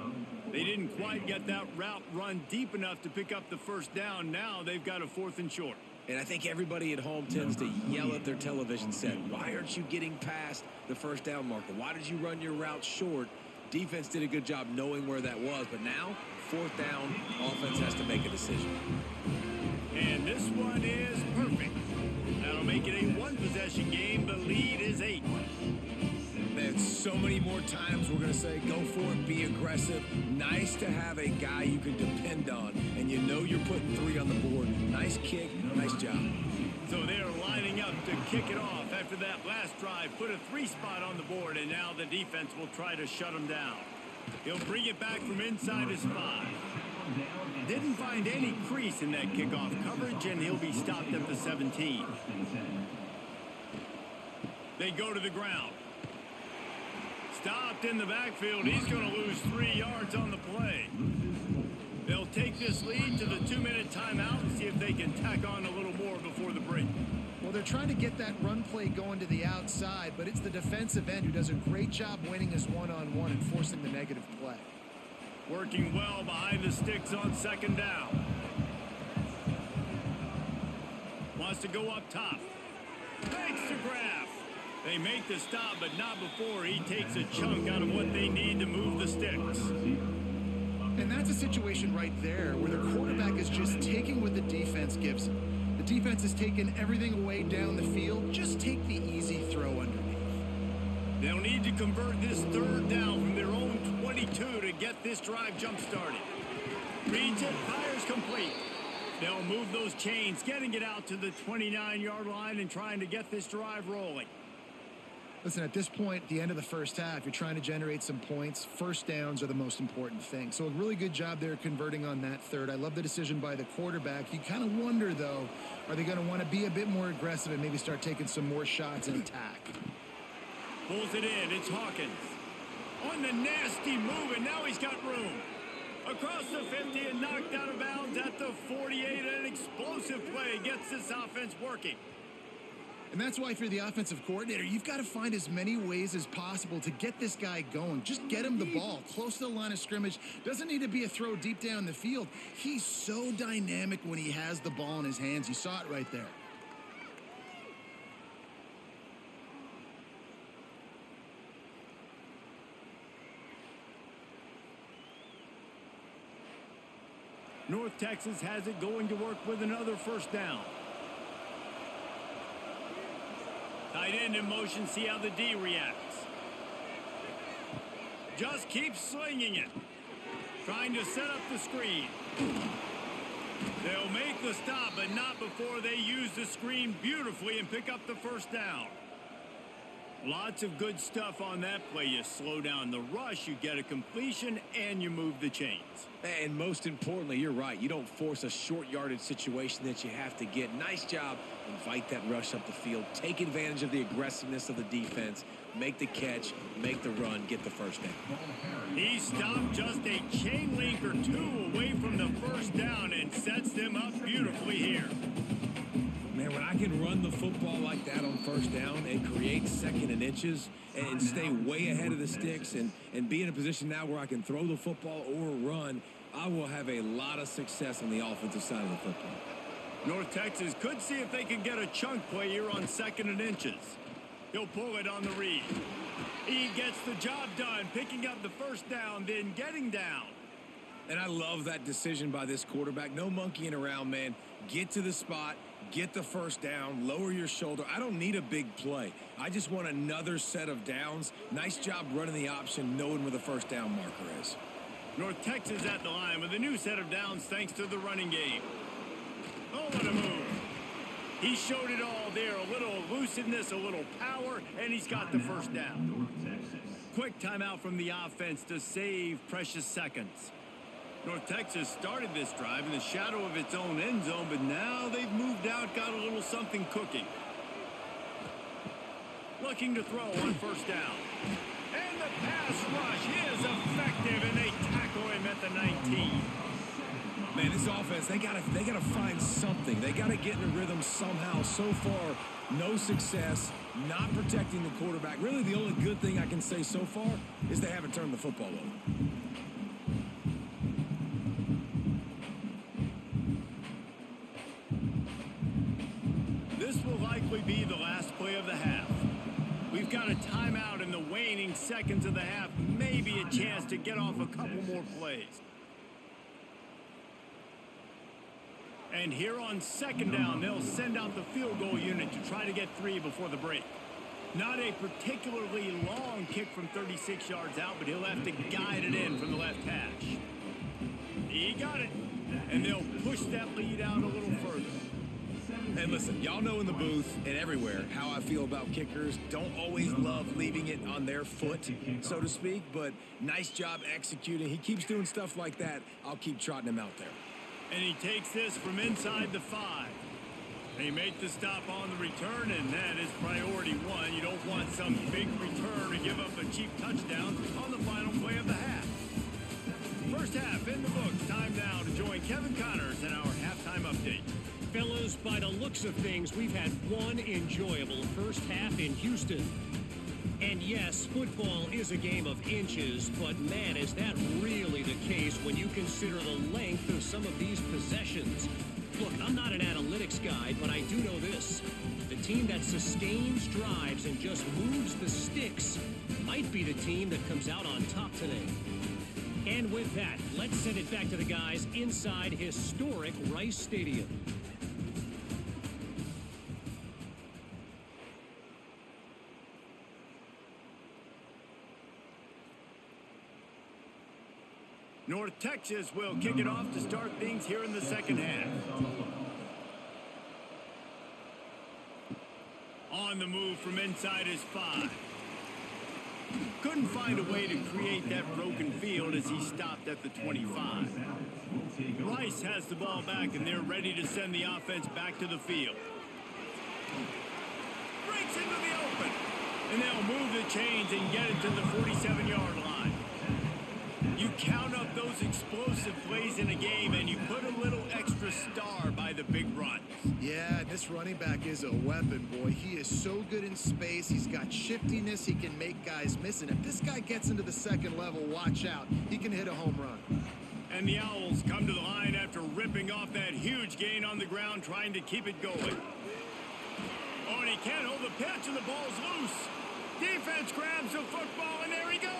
S1: They didn't quite get that route run deep enough to pick up the first down. Now they've got a 4th and short.
S2: And I think everybody at home tends to yell at their television set, why aren't you getting past the first down marker? Why did you run your route short? Defense did a good job knowing where that was, but now, 4th down, offense has to make a decision.
S1: And this one run is perfect. That'll make it a one-possession game. The lead is 8.
S2: Man, so many more times we're going to say, go for it, be aggressive. Nice to have a guy you can depend on, and you know you're putting 3 on the board. Nice kick, nice job.
S1: So they're lining up to kick it off after that last drive. Put a 3 spot on the board, and now the defense will try to shut him down. He'll bring it back from inside his 5. Didn't find any crease in that kickoff coverage, and he'll be stopped at the 17. They go to the ground. Stopped in the backfield. He's going to lose 3 yards on the play. They'll take this lead to the 2-minute timeout and see if they can tack on a little more before the break.
S3: Well, they're trying to get that run play going to the outside, but it's the defensive end who does a great job winning his one-on-one and forcing the negative play.
S1: Working well behind the sticks on second down. Wants to go up top. Makes the grab. They make the stop, but not before he takes a chunk out of what they need to move the sticks.
S3: And that's a situation right there where the quarterback is just taking what the defense gives him. The defense has taken everything away down the field. Just take the easy throw underneath.
S1: They'll need to convert this 3rd down from their own 22 to get this drive jump-started. Reads it, fires complete. They'll move those chains, getting it out to the 29-yard line and trying to get this drive rolling.
S3: Listen, at this point, at the end of the first half, you're trying to generate some points. First downs are the most important thing. So a really good job there converting on that 3rd. I love the decision by the quarterback. You kind of wonder, though, are they going to want to be a bit more aggressive and maybe start taking some more shots and attack?
S1: Pulls it in. It's Hawkins. On the nasty move, and now he's got room. Across the 50 and knocked out of bounds at the 48. An explosive play gets this offense working.
S3: And that's why if you're the offensive coordinator, you've got to find as many ways as possible to get this guy going. Just get him the ball close to the line of scrimmage. Doesn't need to be a throw deep down the field. He's so dynamic when he has the ball in his hands. You saw it right there.
S1: North Texas has it going to work with another 1st down. Tight end in motion, see how the D reacts. Just keeps slinging it. Trying to set up the screen. They'll make the stop, but not before they use the screen beautifully and pick up the 1st down. Lots of good stuff on that play. You slow down the rush, you get a completion, and you move the chains.
S2: And most importantly, you're right. You don't force a short yardage situation that you have to get. Nice job. Invite that rush up the field. Take advantage of the aggressiveness of the defense. Make the catch. Make the run. Get the 1st down.
S1: He stopped just a chain link or 2 away from the 1st down and sets them up beautifully here.
S2: Man, when I can run the football like that on 1st down and create 2nd and inches and stay way ahead of the sticks and be in a position now where I can throw the football or run, I will have a lot of success on the offensive side of the football.
S1: North Texas could see if they can get a chunk play here on 2nd and inches. He'll pull it on the read. He gets the job done, picking up the 1st down, then getting down.
S2: And I love that decision by this quarterback. No monkeying around, man. Get to the spot. Get the 1st down, lower your shoulder. I don't need a big play. I just want another set of downs. Nice job running the option, knowing where the 1st down marker is.
S1: North Texas at the line with a new set of downs thanks to the running game. Oh, what a move. He showed it all there. A little elusiveness, a little power, and he's got the 1st down. Quick timeout from the offense to save precious seconds. North Texas started this drive in the shadow of its own end zone, but now they've moved out, got a little something cooking. Looking to throw on 1st down. And the pass rush is effective, and they tackle him at the 19.
S2: Man, this offense, they gotta find something. They gotta get in a rhythm somehow. So far, no success, not protecting the quarterback. Really, the only good thing I can say so far is they haven't turned the football over.
S1: This will likely be the last play of the half. We've got a timeout in the waning seconds of the half. Maybe a chance to get off a couple more plays. And here on second down, they'll send out the field goal unit to try to get 3 before the break. Not a particularly long kick from 36 yards out, but he'll have to guide it in from the left hash. He got it. And they'll push that lead out a little further.
S2: And listen, y'all know in the booth and everywhere how I feel about kickers. Don't always love leaving it on their foot, so to speak, but nice job executing. He keeps doing stuff like that. I'll keep trotting him out there.
S1: And he takes this from inside the 5. They make the stop on the return, and that is priority 1. You don't want some big return to give up a cheap touchdown on the final play of the half. First half in the books. Time now to join Kevin Connors in our halftime update.
S5: Fellas, by the looks of things, we've had one enjoyable first half in Houston. And yes, football is a game of inches, but man, is that really the case when you consider the length of some of these possessions. Look, I'm not an analytics guy, but I do know this. The team that sustains drives and just moves the sticks might be the team that comes out on top today. And with that, let's send it back to the guys inside historic Rice Stadium.
S1: North Texas will kick it off to start things here in the second half. On the move from inside his 5. Couldn't find a way to create that broken field as he stopped at the 25. Rice has the ball back, and they're ready to send the offense back to the field. Breaks into the open, and they'll move the chains and get it to the 47-yard line. You count up those explosive plays in a game, and you put a little extra star by the big runs.
S3: Yeah, this running back is a weapon, boy. He is so good in space. He's got shiftiness. He can make guys miss. And if this guy gets into the second level, watch out. He can hit a home run.
S1: And the Owls come to the line after ripping off that huge gain on the ground, trying to keep it going. Oh, and he can't hold the pitch, and the ball's loose. Defense grabs the football, and there he goes.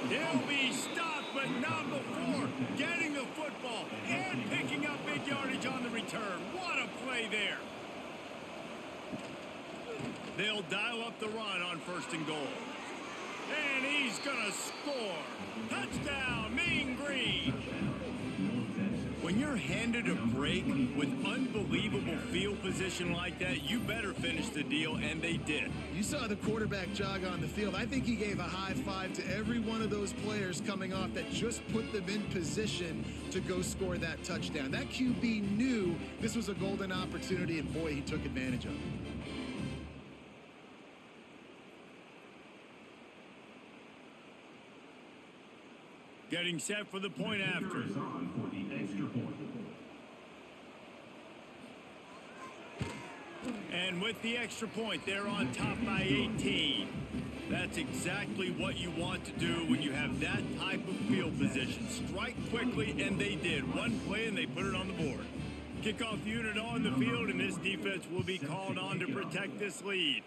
S1: He'll be stopped, but not before getting the football and picking up big yardage on the return. What a play there. They'll dial up the run on 1st and goal. And he's going to score. Touchdown, Mean Green. When you're handed a break with unbelievable field position like that, you better finish the deal, and they did.
S3: You saw the quarterback jog on the field. I think he gave a high five to every one of those players coming off that just put them in position to go score that touchdown. That QB knew this was a golden opportunity, and boy, he took advantage of it.
S1: Getting set for the point after. And with the extra point, they're on top by 18. That's exactly what you want to do when you have that type of field position. Strike quickly, and they did. One play, and they put it on the board. Kickoff unit on the field, and this defense will be called on to protect this lead.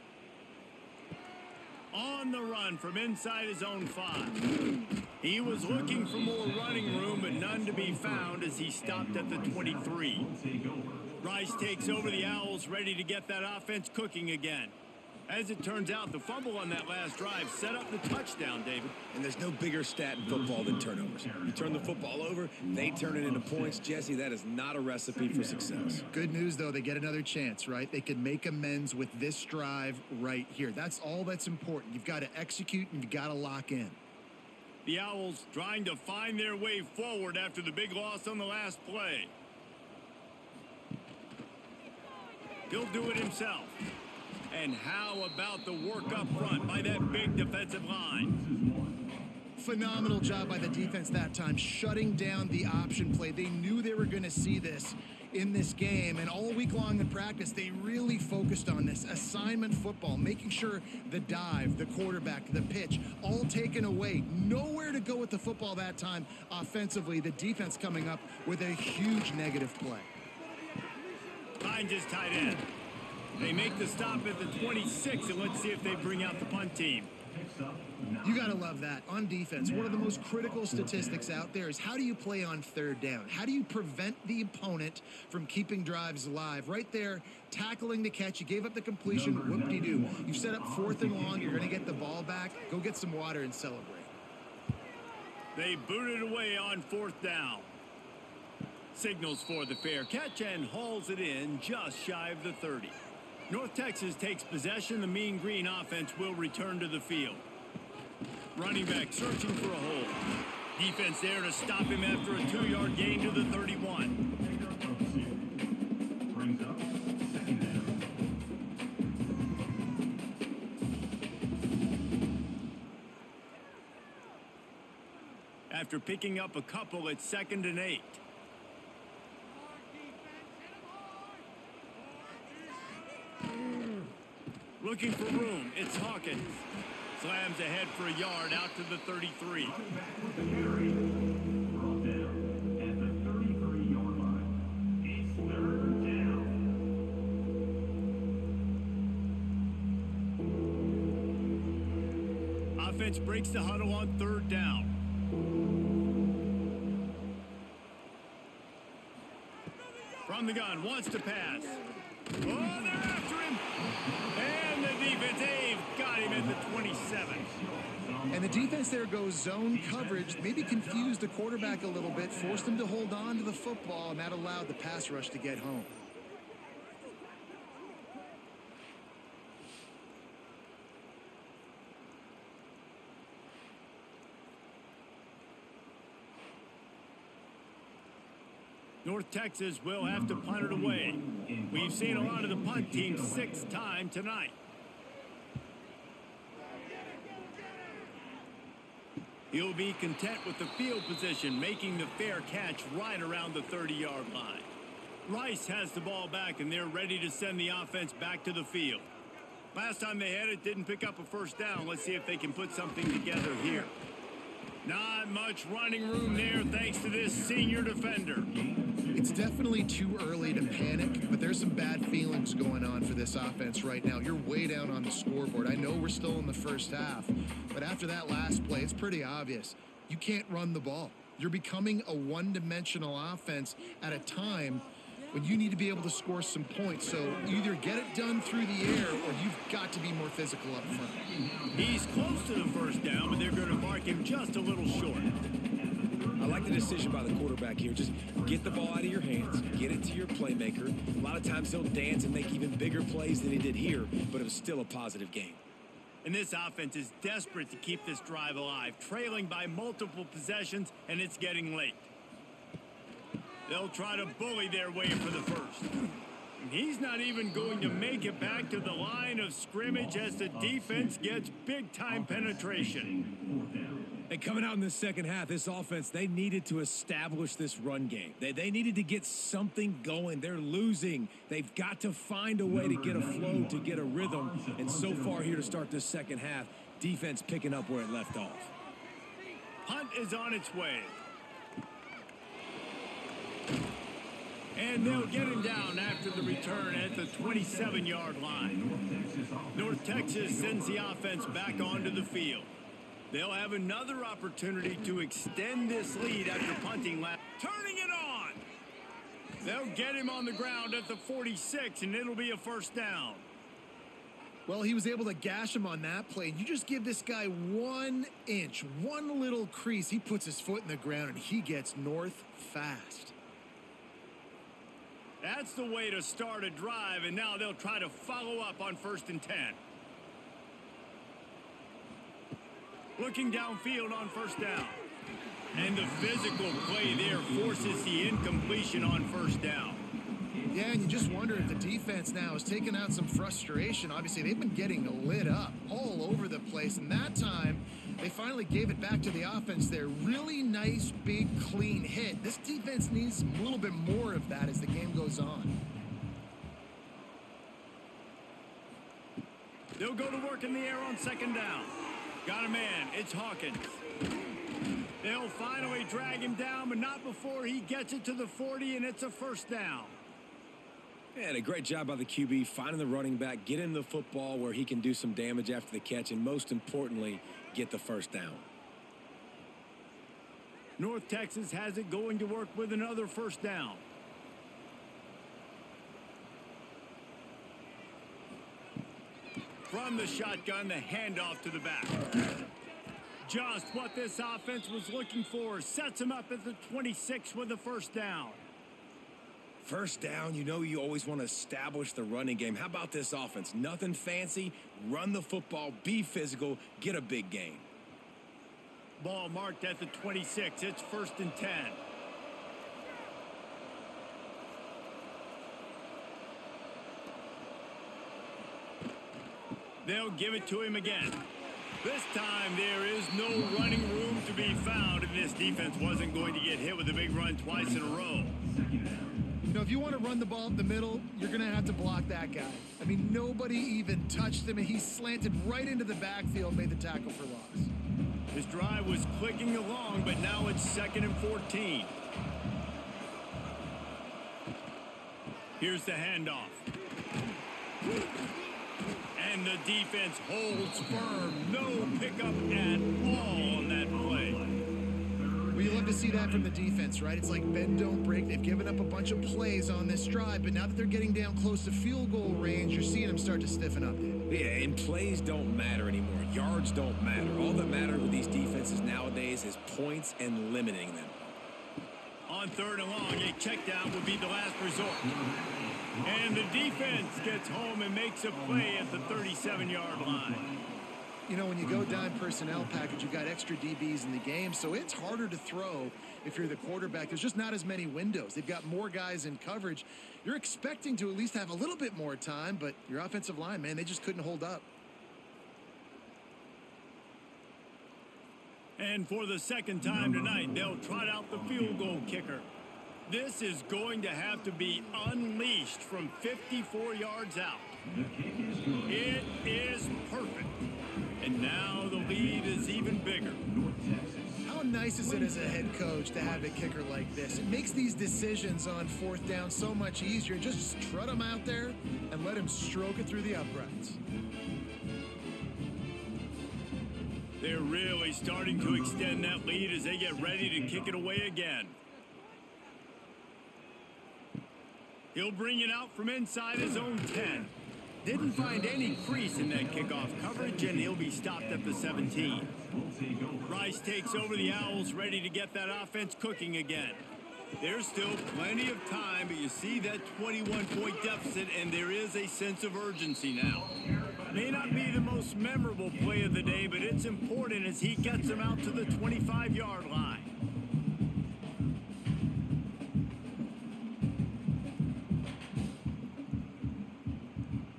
S1: On the run from inside his own 5. He was looking for more running room, but none to be found as he stopped at the 23. Rice takes over. The Owls ready to get that offense cooking again. As it turns out, the fumble on that last drive set up the touchdown, David.
S2: And there's no bigger stat in football than turnovers. You turn the football over, they turn it into points. Jesse, that is not a recipe for success.
S3: Good news, though, they get another chance, right? They can make amends with this drive right here. That's all that's important. You've got to execute, and you've got to lock in.
S1: The Owls trying to find their way forward after the big loss on the last play. He'll do it himself. And how about the work up front by that big defensive line?
S3: Phenomenal job by the defense that time, shutting down the option play. They knew they were going to see this in this game, and all week long in practice, they really focused on this assignment football, making sure the dive, the quarterback, the pitch, all taken away. Nowhere to go with the football that time offensively. The defense coming up with a huge negative play.
S1: Finds his tight end. They make the stop at the 26, and let's see if they bring out the punt team.
S4: Picks up 9.
S3: You got to love that. On defense, one of the most critical statistics out there is how do you play on third down? How do you prevent the opponent from keeping drives alive? Right there, tackling the catch. You gave up the completion. Whoop-de-doo. You've set up 4th and long. You're going to get the ball back. Go get some water and celebrate.
S1: They booted away on 4th down. Signals for the fair catch and hauls it in just shy of the 30. North Texas takes possession. The Mean Green offense will return to the field. Running back searching for a hole. Defense there to stop him after a 2-yard gain to the 31.
S4: Brings up 2nd down.
S1: After picking up a couple, it's 2nd and 8. Looking for room. It's Hawkins. Slams ahead for a yard out to the 33.
S4: Running back with the carry. Brought down at the 33-yard line. It's 3rd down.
S1: Offense breaks the huddle on 3rd down. From the gun, wants to pass. Oh, they're after him. And the defense, they've got him at the 27.
S3: And the defense there goes zone coverage, maybe confused the quarterback a little bit, forced him to hold on to the football, and that allowed the pass rush to get home.
S1: North Texas will have to punt it away. We've seen a lot of the punt teams 6 times tonight. He'll be content with the field position, making the fair catch right around the 30-yard line. Rice has the ball back, and they're ready to send the offense back to the field. Last time they had it, didn't pick up a 1st down. Let's see if they can put something together here. Not much running room there thanks to this senior defender.
S3: It's definitely too early to panic, but there's some bad feelings going on for this offense right now. You're way down on the scoreboard. I know we're still in the first half, but after that last play, it's pretty obvious. You can't run the ball. You're becoming a one-dimensional offense at a time when you need to be able to score some points. So you either get it done through the air or you've got to be more physical up front.
S1: He's close to the 1st down, but they're going to mark him just a little short.
S2: I like the decision by the quarterback here. Just get the ball out of your hands, get it to your playmaker. A lot of times he'll dance and make even bigger plays than he did here, but it was still a positive game.
S1: And this offense is desperate to keep this drive alive, trailing by multiple possessions, and it's getting late. They'll try to bully their way for the 1st. And he's not even going to make it back to the line of scrimmage as the defense gets big-time penetration.
S2: And coming out in the second half, this offense, they needed to establish this run game. They needed to get something going. They're losing. They've got to find a way to get a flow, to get a rhythm. And so far here to start this second half, defense picking up where it left off.
S1: Punt is on its way. And they'll get him down after the return at the 27-yard line. North Texas sends the offense back onto the field. They'll have another opportunity to extend this lead after punting last. Turning it on! They'll get him on the ground at the 46, and it'll be a 1st down.
S3: Well, he was able to gash him on that play. You just give this guy 1 inch, one little crease. He puts his foot in the ground, and he gets north fast.
S1: That's the way to start a drive, and now they'll try to follow up on 1st and 10. Looking downfield on 1st down. And the physical play there forces the incompletion on 1st down.
S3: Yeah, and you just wonder if the defense now is taking out some frustration. Obviously, they've been getting lit up all over the place, and that time they finally gave it back to the offense there. Really nice, big, clean hit. This defense needs a little bit more of that as the game goes on.
S1: They'll go to work in the air on 2nd down. Got a man. It's Hawkins. They'll finally drag him down, but not before he gets it to the 40, and it's a 1st down.
S2: And a great job by the QB finding the running back, getting the football where he can do some damage after the catch, and most importantly, get the first down.
S1: North Texas has it going to work with another first down. From the shotgun, the handoff to the back. Just what this offense was looking for. Sets him up at the 26 with the first down.
S2: First down, you know you always want to establish the running game. How about this offense? Nothing fancy. Run the football, be physical, get a big gain.
S1: Ball marked at the 26. It's 1st and 10. They'll give it to him again. This time there is no running room to be found, and this defense wasn't going to get hit with a big run twice in a row.
S3: You know, if you want to run the ball up the middle, you're going to have to block that guy. I mean, nobody even touched him, and he slanted right into the backfield, made the tackle for loss.
S1: His drive was clicking along, but now it's 2nd and 14. Here's the handoff. And the defense holds firm. No pickup at all on that play.
S3: Well, you love to see that from the defense, right? It's like bend, don't break. They've given up a bunch of plays on this drive, but now that they're getting down close to field goal range, you're seeing them start to stiffen up, David.
S2: Yeah, and plays don't matter anymore. Yards don't matter. All that matters with these defenses nowadays is points and limiting them.
S1: On 3rd and long, a check down would be the last resort. And the defense gets home and makes a play at the 37-yard line.
S3: You know, when you go dime personnel package, you got extra DBs in the game, so it's harder to throw if you're the quarterback. There's just not as many windows. They've got more guys in coverage. You're expecting to at least have a little bit more time, but your offensive line, man, they just couldn't hold up.
S1: And for the second time tonight, they'll trot out the field goal kicker. This is going to have to be unleashed from 54 yards out. It is perfect. And now the lead is even bigger.
S3: How nice is it as a head coach to have a kicker like this? It makes these decisions on 4th down so much easier. Just strut him out there and let him stroke it through the uprights.
S1: They're really starting to extend that lead as they get ready to kick it away again. He'll bring it out from inside his own 10. Didn't find any crease in that kickoff coverage, and he'll be stopped at the 17. Rice takes over the Owls, ready to get that offense cooking again. There's still plenty of time, but you see that 21-point deficit, and there is a sense of urgency now. May not be the most memorable play of the day, but it's important as he gets them out to the 25-yard line.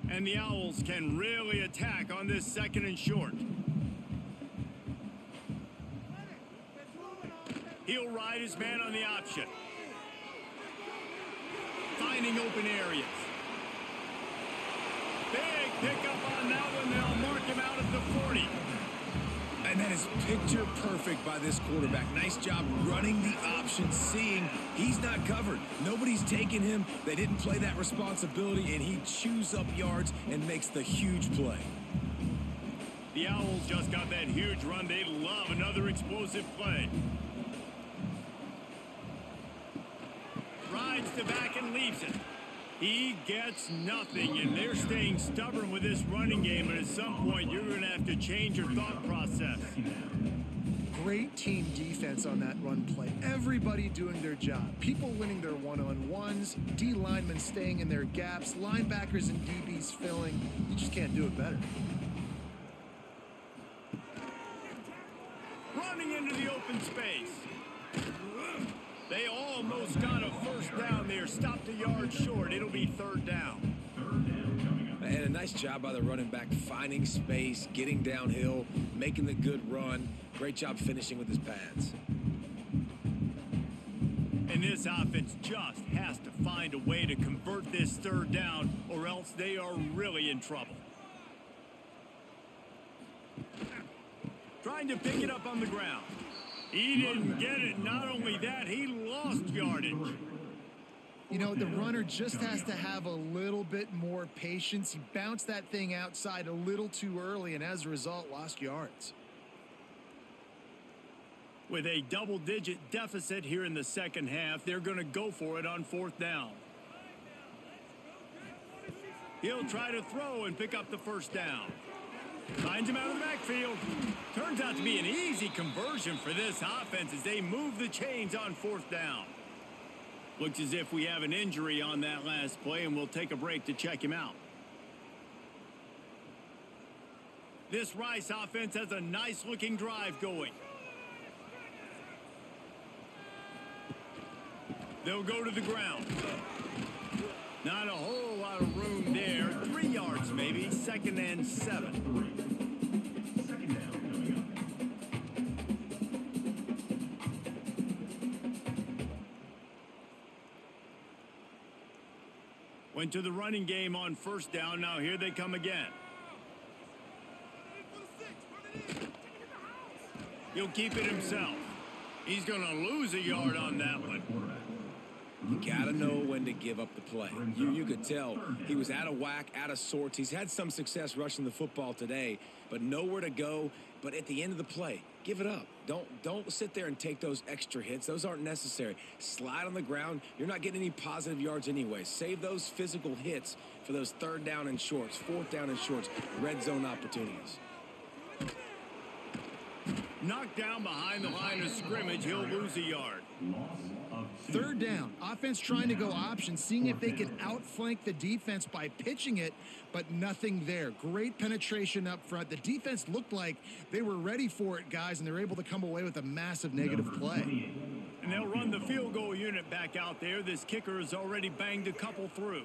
S1: And the Owls can really attack on this 2nd and short. He'll ride his man on the option. Finding open areas. Big pickup on that one. They'll mark him out at the 40.
S2: And that is picture perfect by this quarterback. Nice job running the option, seeing he's not covered. Nobody's taking him. They didn't play that responsibility, and he chews up yards and makes the huge play.
S1: The Owls just got that huge run. They love another explosive play. Rides the back and leaves it. He gets nothing, and they're staying stubborn with this running game, but at some point you're going to have to change your thought process.
S3: Great team defense on that run play. Everybody doing their job. People winning their one-on-ones, D linemen staying in their gaps, linebackers and DBs filling. You just can't do it better.
S1: Running into the open space. They almost got a first down there. Stopped a yard short. It'll be 3rd down.
S2: And a nice job by the running back, finding space, getting downhill, making the good run. Great job finishing with his pads.
S1: And this offense just has to find a way to convert this 3rd down, or else they are really in trouble. Trying to pick it up on the ground. He didn't get it. Not only that, he lost yardage.
S3: You know, the runner just has to have a little bit more patience. He bounced that thing outside a little too early, and as a result, lost yards.
S1: With a double-digit deficit here in the second half, they're going to go for it on 4th down. He'll try to throw and pick up the first down. Finds him out of the backfield. Turns out to be an easy conversion for this offense as they move the chains on 4th down. Looks as if we have an injury on that last play, and we'll take a break to check him out. This Rice offense has a nice-looking drive going. They'll go to the ground. Not a whole lot of room there. 3 yards maybe. 2nd and 7.
S4: Second down coming up.
S1: Went to the running game on 1st down. Now here they come again. He'll keep it himself. He's going to lose a yard on that one.
S2: You got to know when to give up the play. You could tell he was out of whack, out of sorts. He's had some success rushing the football today, but nowhere to go. But at the end of the play, give it up. Don't sit there and take those extra hits. Those aren't necessary. Slide on the ground. You're not getting any positive yards anyway. Save those physical hits for those 3rd down and shorts, 4th down and shorts, red zone opportunities.
S1: Knocked down behind the line of scrimmage. He'll lose a yard.
S4: Loss of 2.
S3: 3rd down. Offense trying to go option, seeing if they can outflank the defense by pitching it, but nothing there. Great penetration up front. The defense looked like they were ready for it, guys, and they're able to come away with a massive negative play.
S1: And they'll run the field goal unit back out there. This kicker has already banged a couple through.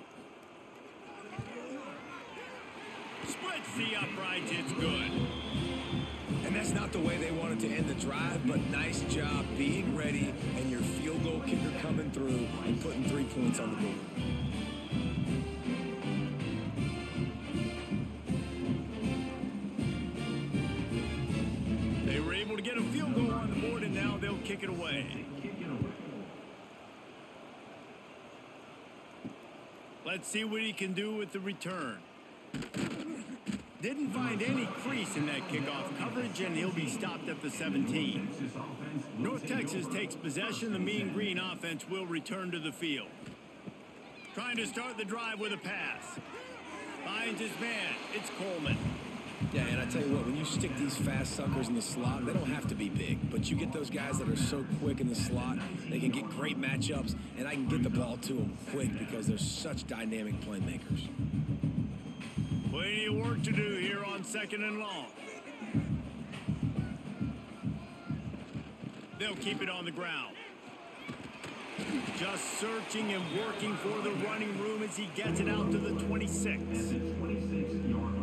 S1: Splits the uprights. It's good.
S2: And that's not the way they wanted to end the drive, but nice job being ready and your field goal kicker coming through and putting 3 points on the board.
S1: They were able to get a field goal on the board, and now they'll kick it away. Let's see what he can do with the return. Didn't find any crease in that kickoff coverage, and he'll be stopped at the 17. North Texas takes possession. The Mean Green offense will return to the field. Trying to start the drive with a pass. Finds his man. It's Coleman.
S2: Yeah, and I tell you what, when you stick these fast suckers in the slot, they don't have to be big, but you get those guys that are so quick in the slot, they can get great matchups, and I can get the ball to them quick because they're such dynamic playmakers.
S1: Plenty of work to do here on 2nd and long. They'll keep it on the ground. Just searching and working for the running room as he gets it out to the 26.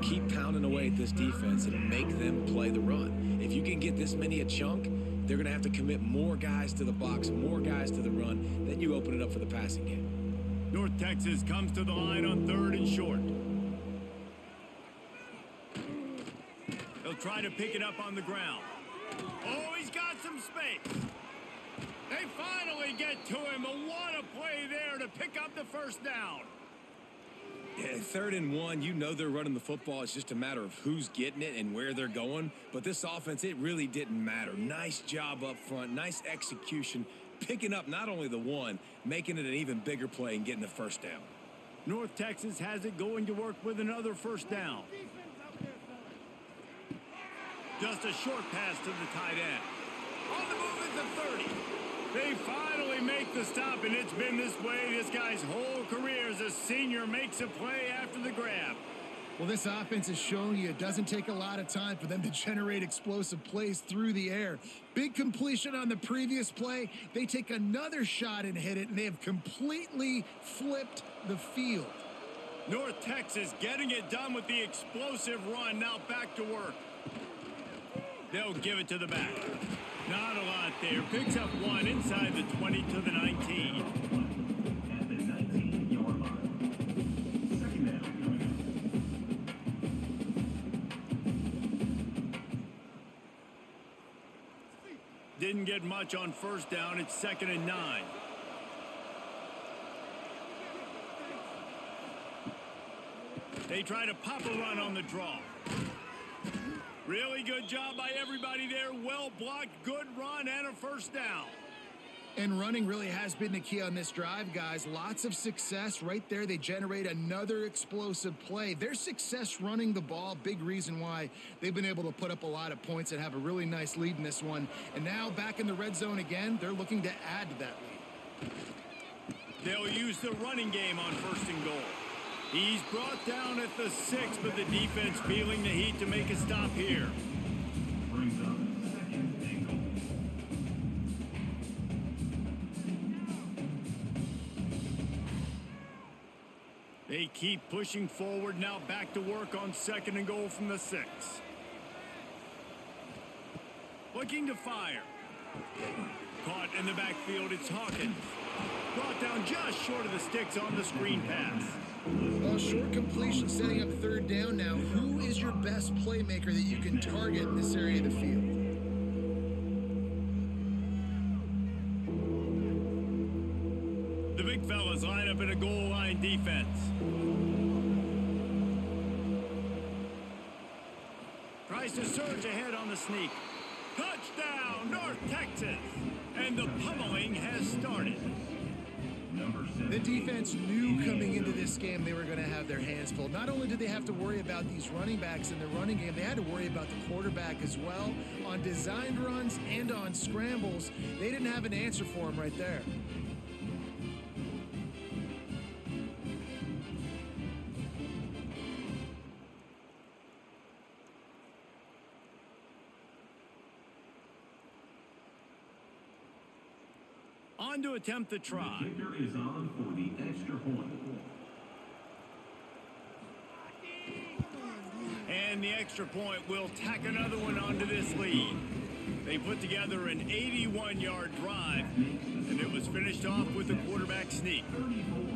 S2: Keep pounding away at this defense and make them play the run. If you can get this many a chunk, they're going to have to commit more guys to the box, more guys to the run. Then you open it up for the passing game.
S1: North Texas comes to the line on 3rd and short. He'll try to pick it up on the ground. Oh, he's got some space. They finally get to him. What a play there to pick up the 1st down.
S2: Yeah, 3rd and 1, you know they're running the football. It's just a matter of who's getting it and where they're going. But this offense, it really didn't matter. Nice job up front, nice execution, picking up not only the 1, making it an even bigger play and getting the 1st down.
S1: North Texas has it going to work with another 1st down. Just a short pass to the tight end. On the move at the 30. They finally make the stop, and it's been this way this guy's whole career as a senior makes a play after the grab.
S3: Well, this offense has shown you it doesn't take a lot of time for them to generate explosive plays through the air. Big completion on the previous play. They take another shot and hit it, and they have completely flipped the field.
S1: North Texas getting it done with the explosive run. Now back to work. They'll give it to the back. Not a lot there. Picks up 1 inside the 20 to the 19.
S4: At the 19-yard line. 2nd down coming up.
S1: Didn't get much on 1st down. It's 2nd and 9. They try to pop a run on the draw. Really good job by everybody there. Well blocked, good run, and a first down.
S3: And running really has been the key on this drive, guys. Lots of success right there. They generate another explosive play. Their success running the ball, big reason why they've been able to put up a lot of points and have a really nice lead in this one. And now back in the red zone again, they're looking to add to that lead.
S1: They'll use the running game on 1st and goal. He's brought down at the 6, but the defense feeling the heat to make a stop here.
S4: Brings up 2nd and goal.
S1: They keep pushing forward, now back to work on 2nd and goal from the 6. Looking to fire. Caught in the backfield, it's Hawkins. Brought down just short of the sticks on the screen pass.
S3: Well, short completion setting up 3rd down now. Who is your best playmaker that you can target in this area of the field?
S1: The big fellas line up in a goal line defense. Tries to surge ahead on the sneak. Touchdown, North Texas! And the pummeling has started.
S3: The defense knew coming into this game they were going to have their hands full. Not only did they have to worry about these running backs in the running game, they had to worry about the quarterback as well. On designed runs and on scrambles, they didn't have an answer for him right there.
S1: On to attempt the try.
S4: The kicker is on for the extra point.
S1: And the extra point will tack another one onto this lead. They put together an 81-yard drive, and it was finished off with a quarterback sneak.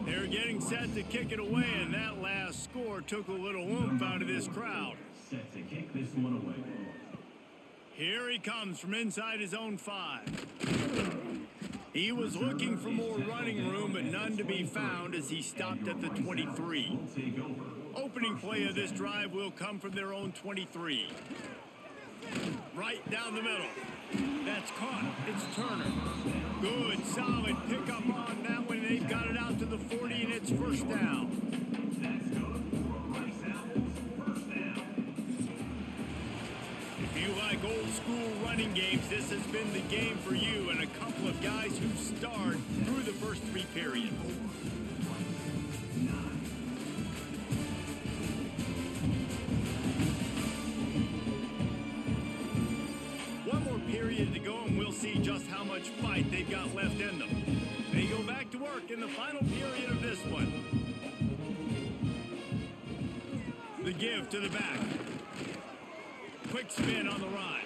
S1: They're getting set to kick it away, and that last score took a little oomph out of this crowd.
S4: Set to kick this one away.
S1: Here he comes from inside his own 5. He was looking for more running room, but none to be found as he stopped at the 23. Opening play of this drive will come from their own 23. Right down the middle. That's caught. It's Turner. Good, solid pickup on that one. They've got it out to the 40, and it's first down.
S4: That's good for Rice Owls. First down.
S1: If you like old school running games, this has been the game for you and a couple of guys who've starred through the first 3 periods. One more period to go and we'll see just how much fight they've got left in them. They go back to work in the final period of this one. The give to the back. Quick spin on the run.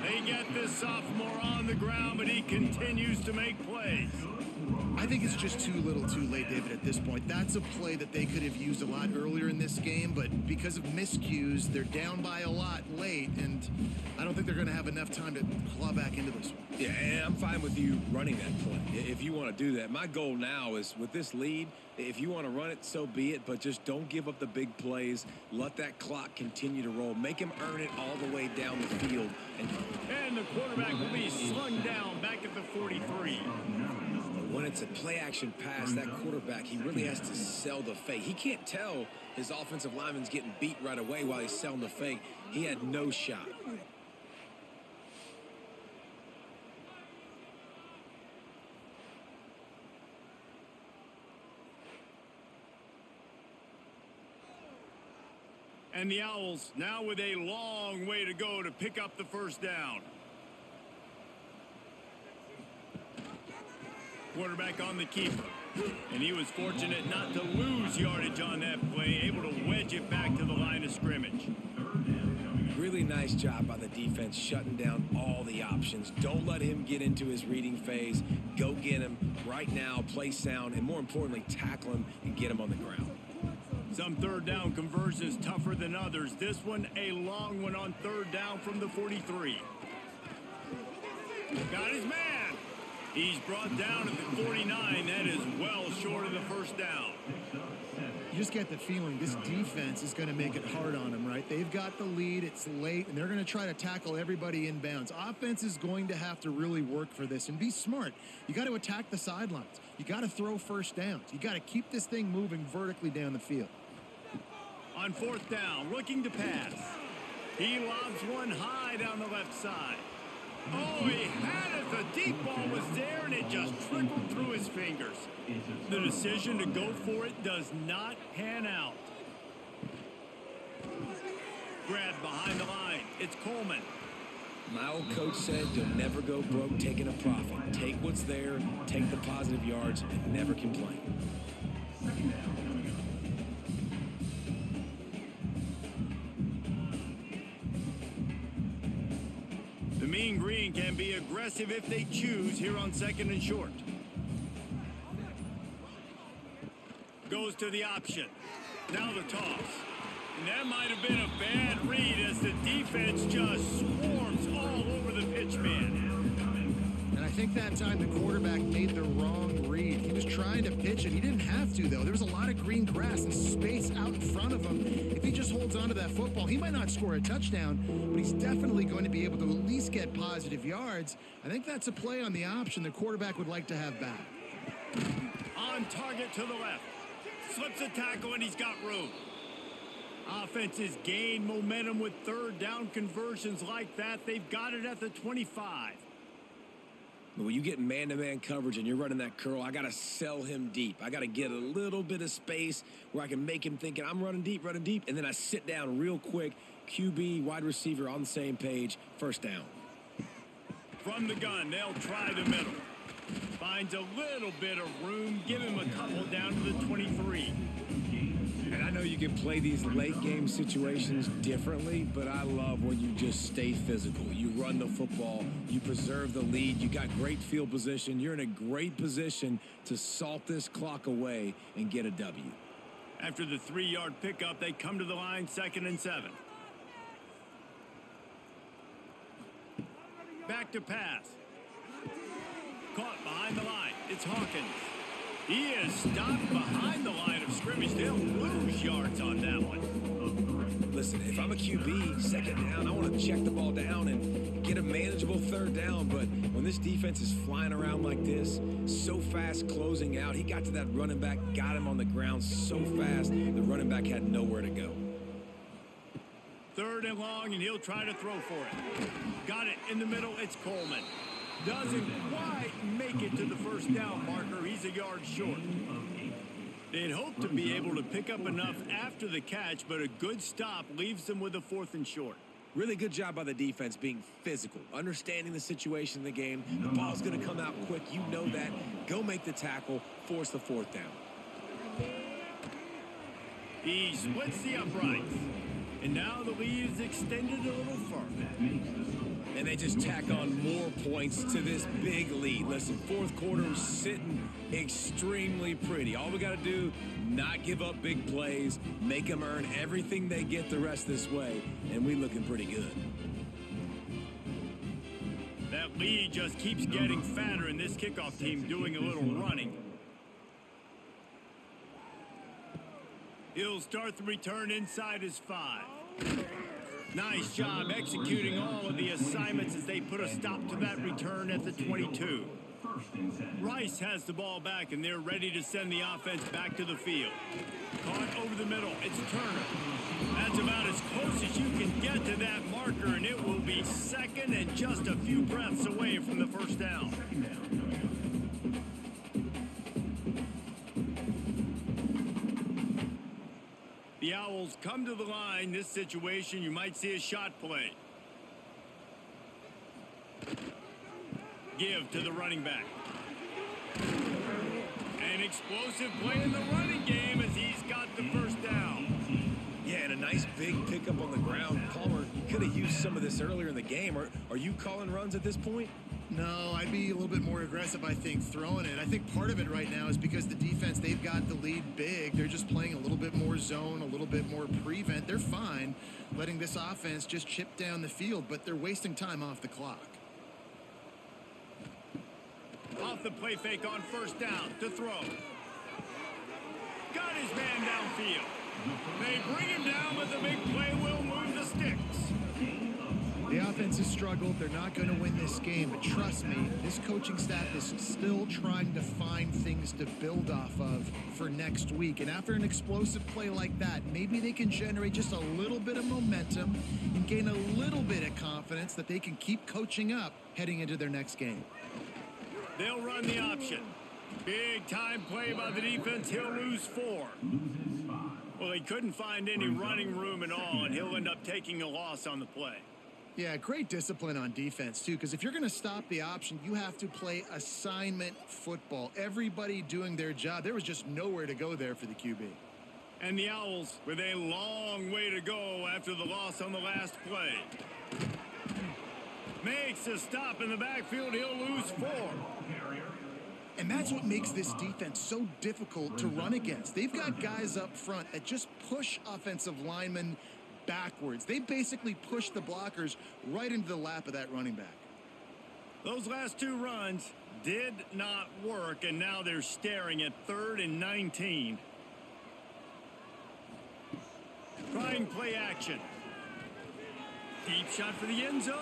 S1: They get this sophomore on the ground, but he continues to make plays.
S3: I think it's just too little too late, David, at this point. That's a play that they could have used a lot earlier in this game, but because of miscues, they're down by a lot late, and I don't think they're going to have enough time to claw back into this one.
S2: Yeah, and I'm fine with you running that play if you want to do that. My goal now is with this lead, if you want to run it, so be it, but just don't give up the big plays. Let that clock continue to roll. Make him earn it all the way down the field.
S1: And the quarterback will be slung down back at the 43.
S2: When it's a play-action pass, that quarterback, he really has to sell the fake. He can't tell his offensive lineman's getting beat right away while he's selling the fake. He had no shot.
S1: And the Owls now with a long way to go to pick up the first down. Quarterback on the keeper. And he was fortunate not to lose yardage on that play, able to wedge it back to the line of scrimmage.
S2: Really nice job by the defense shutting down all the options. Don't let him get into his reading phase. Go get him right now, play sound, and more importantly, tackle him and get him on the ground.
S1: Some third down conversions tougher than others. This one, a long one on third down from the 43. Got his man. He's brought down at the 49. That is well short of the first down.
S3: you just get the feeling this defense is going to make it hard on them, right? They've got the lead, it's late, and they're going to try to tackle everybody inbounds. Offense is going to have to really work for this and be smart. You got to attack the sidelines. You got to throw first downs. You got to keep this thing moving vertically down the field.
S1: On fourth down, looking to pass. He lobs one high down the left side. Oh, he had it. The deep ball was there, and it just trickled through his fingers. The decision to go for it does not pan out. Grab behind the line. It's Coleman.
S2: My old coach said you'll never go broke taking a profit. Take what's there, take the positive yards, and never complain.
S1: The Mean Green can be aggressive if they choose here on 2nd and short. Goes to the option. Now the toss. And that might have been a bad read as the defense just swarms all over the pitch man.
S3: And I think that time the quarterback made the wrong read. He was trying to pitch it. He didn't have to, though. There was a lot of green grass and space out in front of him. If he just holds on to that football, he might not score a touchdown, but he's definitely going to be able to at least get positive yards. I think that's a play on the option the quarterback would like to have back.
S1: On target to the left. Slips a tackle, and he's got room. Offenses gain momentum with third down conversions like that. They've got it at the 25.
S2: When you get man-to-man coverage and you're running that curl, I got to sell him deep. I got to get a little bit of space where I can make him thinking I'm running deep, and then I sit down real quick. QB, wide receiver on the same page, first down.
S1: From the gun, they'll try the middle. Finds a little bit of room. Give him a couple down to the 23.
S2: And I know you can play these late game situations differently, but I love when you just stay physical. You run the football, you preserve the lead, you got great field position. You're in a great position to salt this clock away and get a W.
S1: After the 3-yard pickup, they come to the line, 2nd and 7. Back to pass. Caught behind the line. It's Hawkins. He is stopped behind the line of scrimmage. They'll lose yards on that one.
S2: Listen, if I'm a QB, 2nd down, I want to check the ball down and get a manageable 3rd down. But when this defense is flying around like this, so fast closing out, he got to that running back, got him on the ground so fast, the running back had nowhere to go.
S1: 3rd and long, and he'll try to throw for it. Got it in the middle. It's Coleman. Doesn't quite make it to the first down marker. He's a yard short. They'd hope to be able to pick up enough after the catch, but a good stop leaves them with a 4th and short.
S2: Really good job by the defense being physical, understanding the situation in the game. The ball's going to come out quick. You know that. Go make the tackle, force the 4th down.
S1: He splits the uprights. And now the lead is extended a little further.
S2: And they just tack on more points to this big lead. Listen, 4th quarter sitting extremely pretty. All we got to do, not give up big plays, make them earn everything they get the rest this way, and we looking pretty good.
S1: That lead just keeps getting fatter, and this kickoff team doing a little running. He'll start the return inside his 5. Nice job executing all of the assignments as they put a stop to that return at the 22. Rice has the ball back, and they're ready to send the offense back to the field. Caught over the middle. It's Turner. That's about as close as you can get to that marker, and it will be 2nd and just a few breaths away from the first down. The Owls come to the line. This situation, you might see a shot play. Give to the running back. An explosive play in the running game as he's got the first down.
S2: Yeah, and a nice big pickup on the ground. Palmer, you could have used some of this earlier in the game. Are you calling runs at this point?
S3: No, I'd be a little bit more aggressive, I think, throwing it. I think part of it right now is because the defense, they've got the lead big. They're just playing a little bit more zone, a little bit more prevent. They're fine letting this offense just chip down the field, but they're wasting time off the clock.
S1: Off the play fake on first down to throw. Got his man field. They bring him down, but the big play will move the sticks.
S3: The offense has struggled. They're not going to win this game, but trust me, this coaching staff is still trying to find things to build off of for next week. And after an explosive play like that, maybe they can generate just a little bit of momentum and gain a little bit of confidence that they can keep coaching up heading into their next game.
S1: They'll run the option. Big time play by the defense. He'll lose 4. Well, he couldn't find any running room at all, and he'll end up taking a loss on the play.
S3: Yeah, great discipline on defense, too, because if you're going to stop the option, you have to play assignment football. Everybody doing their job. There was just nowhere to go there for the QB.
S1: And the Owls with a long way to go after the loss on the last play. Makes a stop in the backfield. He'll lose 4.
S3: And that's what makes this defense so difficult to run against. They've got guys up front that just push offensive linemen backwards. They basically push the blockers right into the lap of that running back.
S1: Those last 2 runs did not work, and now they're staring at 3rd and 19. Trying play action. Deep shot for the end zone.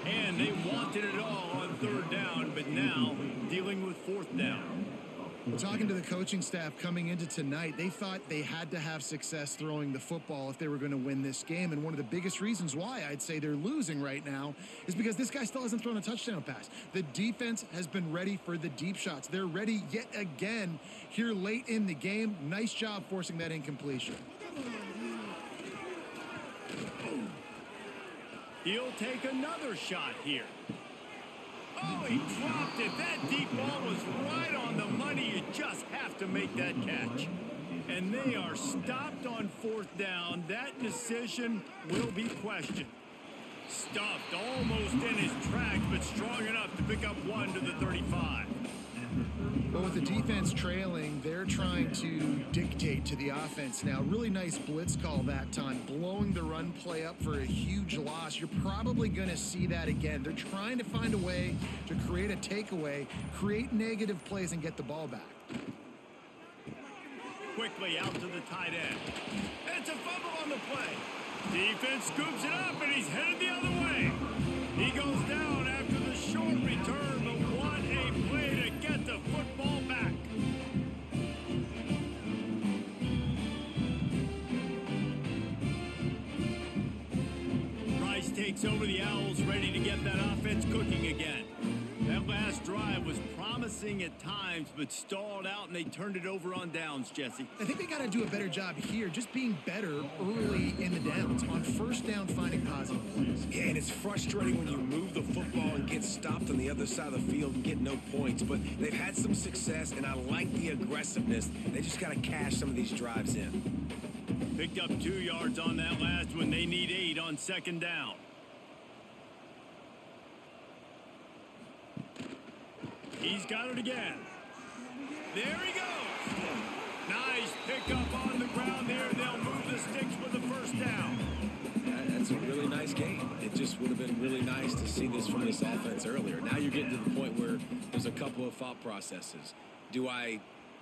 S1: And they wanted it all on 3rd down, but now dealing with 4th down.
S3: Talking to the coaching staff coming into tonight, they thought they had to have success throwing the football if they were going to win this game. And one of the biggest reasons why I'd say they're losing right now is because this guy still hasn't thrown a touchdown pass. The defense has been ready for the deep shots. They're ready yet again here late in the game. Nice job forcing that incompletion.
S1: He'll take another shot here. Oh, he dropped it. That deep ball was right on the money. You just have to make that catch. And they are stopped on 4th down. That decision will be questioned. Stuffed almost in his tracks, but strong enough to pick up 1 to the 35.
S3: But with the defense trailing, they're trying to dictate to the offense now. Really nice blitz call that time, blowing the run play up for a huge loss. You're probably going to see that again. They're trying to find a way to create a takeaway, create negative plays, and get the ball back.
S1: Quickly out to the tight end. It's a fumble on the play. Defense scoops it up, and he's headed the other way. He goes down after the short return, but what a play to get the football back. Rice takes over the Owls, ready to get that offense cooking again. That last drive was promising at times, but stalled out, and they turned it over on downs, Jesse.
S3: I think they got to do a better job here, just being better early in the downs, on 1st down, finding positive plays.
S2: Yeah, and it's frustrating when you move the football and get stopped on the other side of the field and get no points, but they've had some success, and I like the aggressiveness. They just got to cash some of these drives in.
S1: Picked up 2 yards on that last one. They need 8 on 2nd down. He's got it again. There he goes. Nice pickup on the ground there. They'll move the sticks with the 1st down.
S2: That's a really nice game. It just would have been really nice to see this from this offense earlier. Now you're getting to the point where there's a couple of thought processes. Do I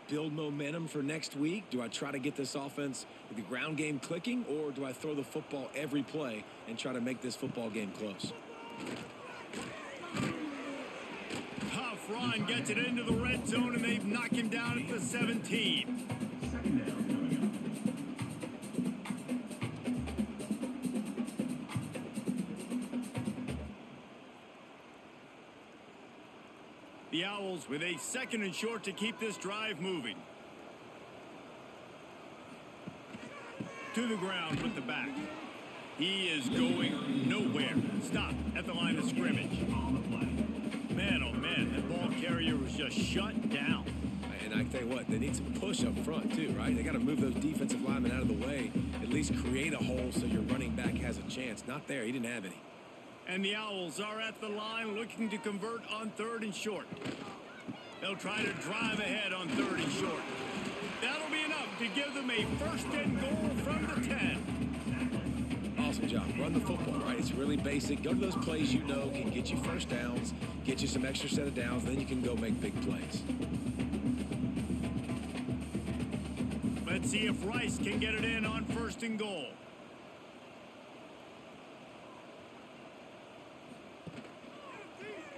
S2: build momentum for next week? Do I try to get this offense with the ground game clicking, or do I throw the football every play and try to make this football game close?
S1: Tough run gets it into the red zone, and they've knocked him down at the 17. The Owls with a 2nd and short to keep this drive moving. To the ground with the back. He is going nowhere. Stop at the line of scrimmage. Man, oh man, that ball carrier was just shut down.
S2: And I tell you what, they need some push up front too, right? They got to move those defensive linemen out of the way, at least create a hole so your running back has a chance. Not there. He didn't have any.
S1: And the Owls are at the line looking to convert on 3rd and short. They'll try to drive ahead on 3rd and short. That'll be enough to give them a 1st and goal from the 10.
S2: Awesome job. Run the football, right? It's really basic. Go to those plays you know can get you 1st downs, get you some extra set of downs, then you can go make big plays.
S1: Let's see if Rice can get it in on 1st and goal.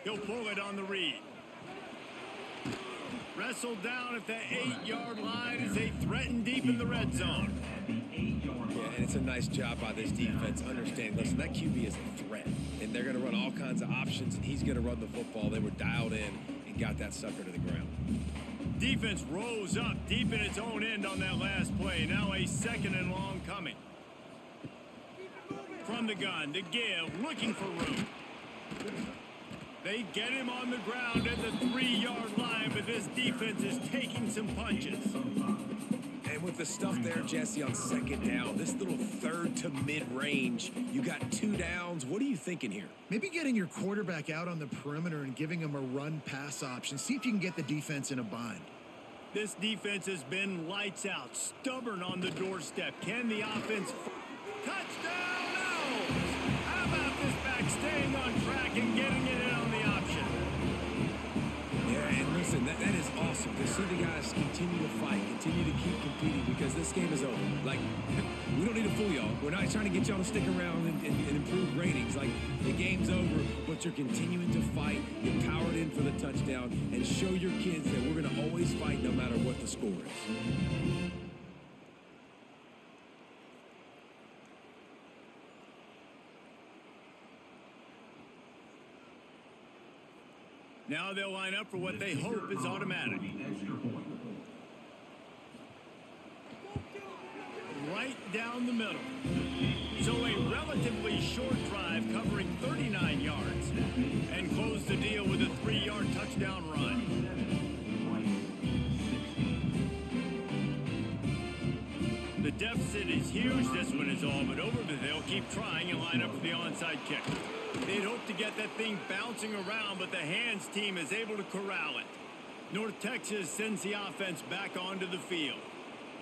S1: He'll pull it on the read. Wrestled down at the 8-yard line as they threaten deep in the red zone.
S2: Yeah, and it's a nice job by this defense. Understand, listen, that QB is a threat, and they're going to run all kinds of options, and he's going to run the football. They were dialed in and got that sucker to the ground.
S1: Defense rose up deep in its own end on that last play. Now a 2nd and long coming. From the gun to give, looking for room. They get him on the ground at the 3-yard line, but this defense is taking some punches.
S2: And with the stuff there, Jesse, on 2nd down, this little 3rd to mid-range, you got 2 downs. What are you thinking here?
S3: Maybe getting your quarterback out on the perimeter and giving him a run-pass option. See if you can get the defense in a bind.
S1: This defense has been lights out, stubborn on the doorstep. Can the offense... Touchdown, Owls! How about this back staying on track and getting it in on the option?
S2: Yeah, and listen, that is awesome to see the guys continue to fight, continue to keep competing, because this game is over. Like, we don't need to fool y'all. We're not trying to get y'all to stick around and improve ratings. Like, the game's over, but you're continuing to fight. You powered in for the touchdown and show your kids that we're going to always fight no matter what the score is.
S1: Now they'll line up for what they hope is automatic. Right down the middle. So a relatively short drive covering 39 yards. And close the deal with a 3-yard touchdown run. The deficit is huge. This one is all but over, but they'll keep trying and line up for the onside kick. They'd hope to get that thing bouncing around, but the hands team is able to corral it. North Texas sends the offense back onto the field.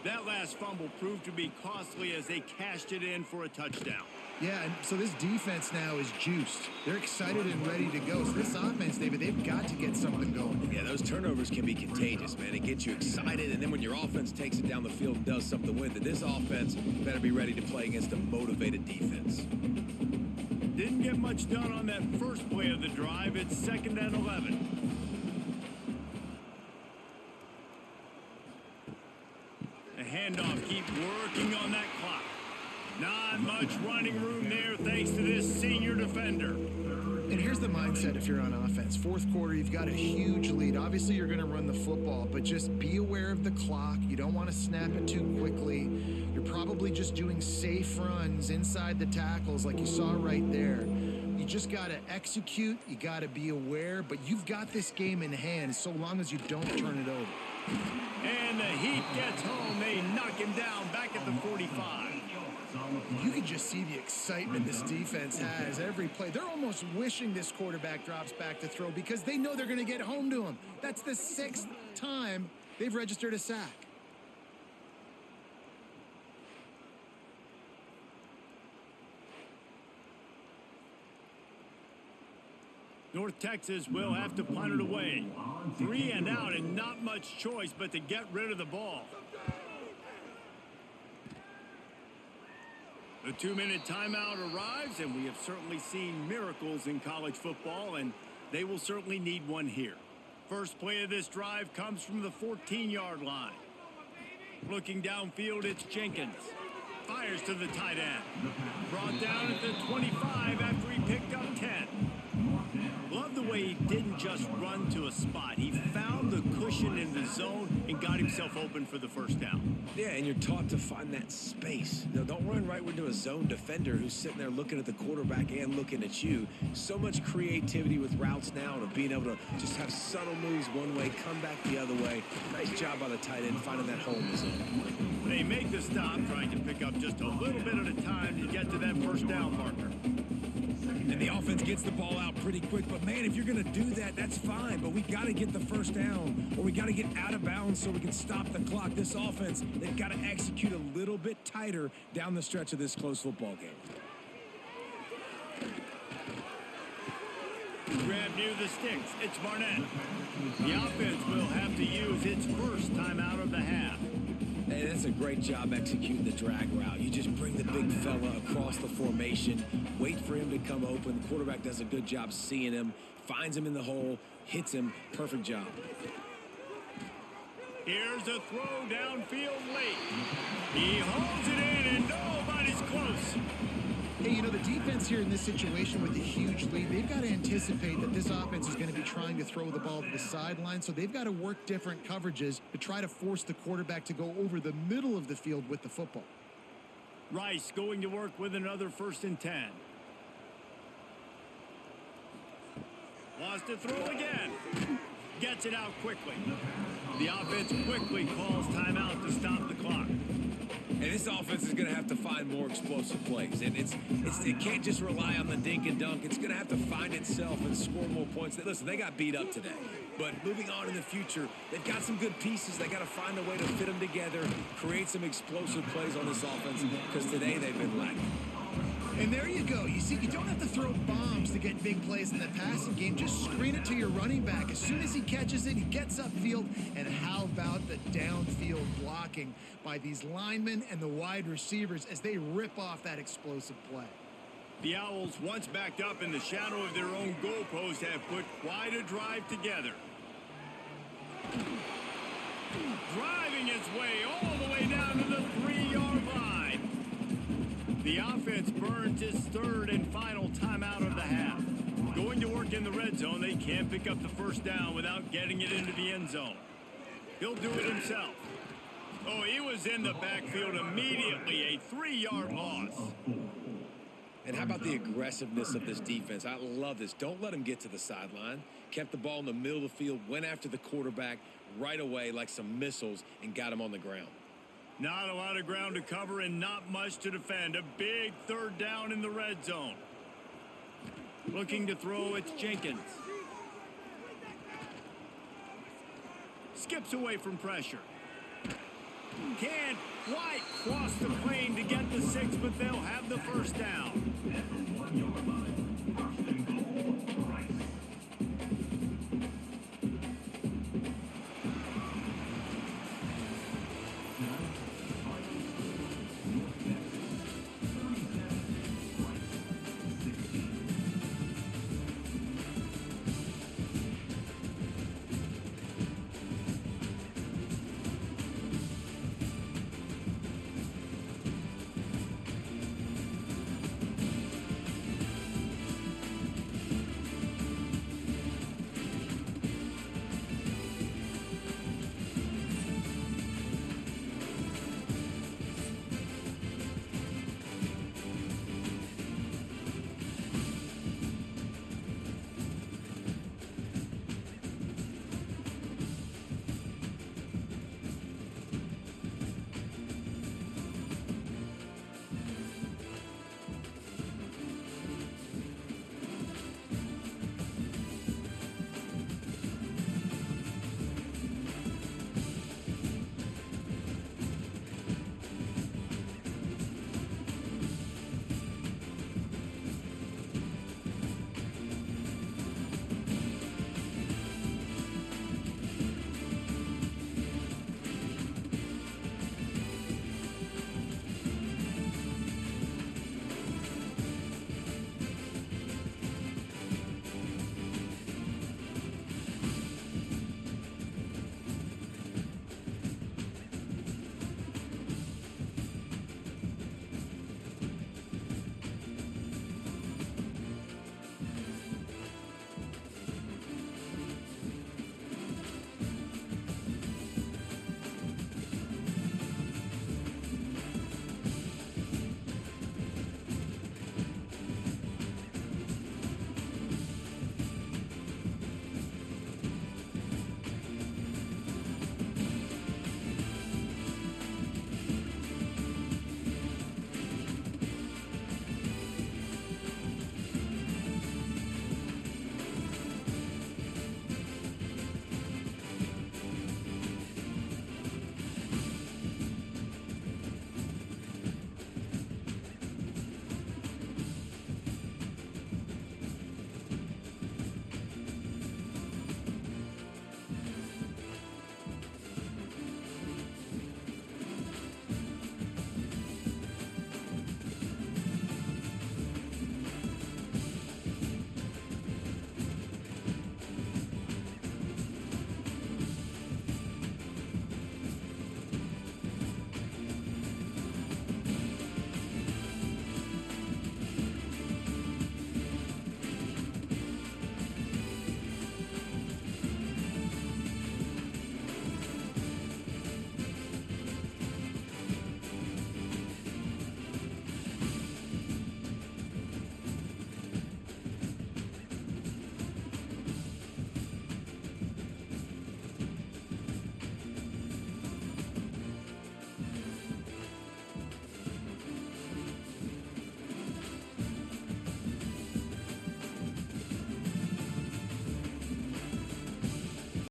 S1: That last fumble proved to be costly as they cashed it in for a touchdown.
S3: Yeah, and so this defense now is juiced. They're excited and ready to go. So this offense, David, they've got to get something going.
S2: Yeah, those turnovers can be contagious, man. It gets you excited, and then when your offense takes it down the field and does something with it, this offense better be ready to play against a motivated defense.
S1: Didn't get much done on that first play of the drive. It's 2nd and 11. The handoff, keep working on that clock. Not much running room there thanks to this senior defender.
S3: And here's the mindset if you're on offense. 4th quarter, you've got a huge lead. Obviously, you're going to run the football, but just be aware of the clock. You don't want to snap it too quickly. You're probably just doing safe runs inside the tackles like you saw right there. You just got to execute. You got to be aware, but you've got this game in hand so long as you don't turn it over.
S1: And the Heat gets home. They knock him down back at the 45.
S3: You can just see the excitement this defense has every play. They're almost wishing this quarterback drops back to throw because they know they're going to get home to him. That's the 6th time they've registered a sack.
S1: North Texas will have to punt it away. 3 and out and not much choice but to get rid of the ball. The 2-minute timeout arrives, and we have certainly seen miracles in college football, and they will certainly need one here. First play of this drive comes from the 14-yard line. Looking downfield, it's Jenkins. Fires to the tight end. Brought down at the 25 after he picked up 10. Love the way he didn't just run to a spot. He found the cushion in the zone and got himself open for the first down.
S2: Yeah, and you're taught to find that space. Now, don't run right into a zone defender who's sitting there looking at the quarterback and looking at you. So much creativity with routes now and of being able to just have subtle moves one way, come back the other way. Nice job by the tight end finding that hole in the zone.
S1: They make the stop, trying to pick up just a little bit at a time to get to that first down marker.
S2: And the offense gets the ball out pretty quick. But, man, if you're going to do that, that's fine. But we got to get the first down, or we got to get out of bounds so we can stop the clock. This offense, they've got to execute a little bit tighter down the stretch of this close football game.
S1: Grab near the sticks. It's Barnett. The offense will have to use its first time out of the half.
S2: And does a great job executing the drag route. You just bring the big fella across the formation, wait for him to come open. The quarterback does a good job seeing him, finds him in the hole, hits him. Perfect job.
S1: Here's a throw downfield late. He holds it in and nobody's close.
S3: Hey, you know, the defense here in this situation with a huge lead, they've got to anticipate that this offense is going to be trying to throw the ball to the sideline, so they've got to work different coverages to try to force the quarterback to go over the middle of the field with the football.
S1: Rice going to work with another 1st and 10. Wants to throw again. Gets it out quickly. The offense quickly calls timeout to stop the clock.
S2: And this offense is going to have to find more explosive plays. And it can't just rely on the dink and dunk. It's going to have to find itself and score more points. Listen, they got beat up today. But moving on in the future, they've got some good pieces. They got to find a way to fit them together, create some explosive plays on this offense, because today they've been lacking.
S3: And there you go. You see, you don't have to throw bombs to get big plays in the passing game. Just screen it to your running back. As soon as he catches it, he gets upfield. And how about the downfield blocking by these linemen and the wide receivers as they rip off that explosive play?
S1: The Owls, once backed up in the shadow of their own goalpost, have put quite a drive together. Driving its way all the way down to the 3-yard line. The offense burns its 3rd and final timeout of the half. Going to work in the red zone, they can't pick up the 1st down without getting it into the end zone. He'll do it himself. Oh, he was in the backfield immediately. A 3-yard loss.
S2: And how about the aggressiveness of this defense? I love this. Don't let him get to the sideline. Kept the ball in the middle of the field, went after the quarterback right away like some missiles, and got him on the ground.
S1: Not a lot of ground to cover and not much to defend. A big 3rd down in the red zone. Looking to throw, it's Jenkins. Skips away from pressure. Can't quite cross the plane to get the 6, but they'll have the 1st down.
S4: At the 1-yard line.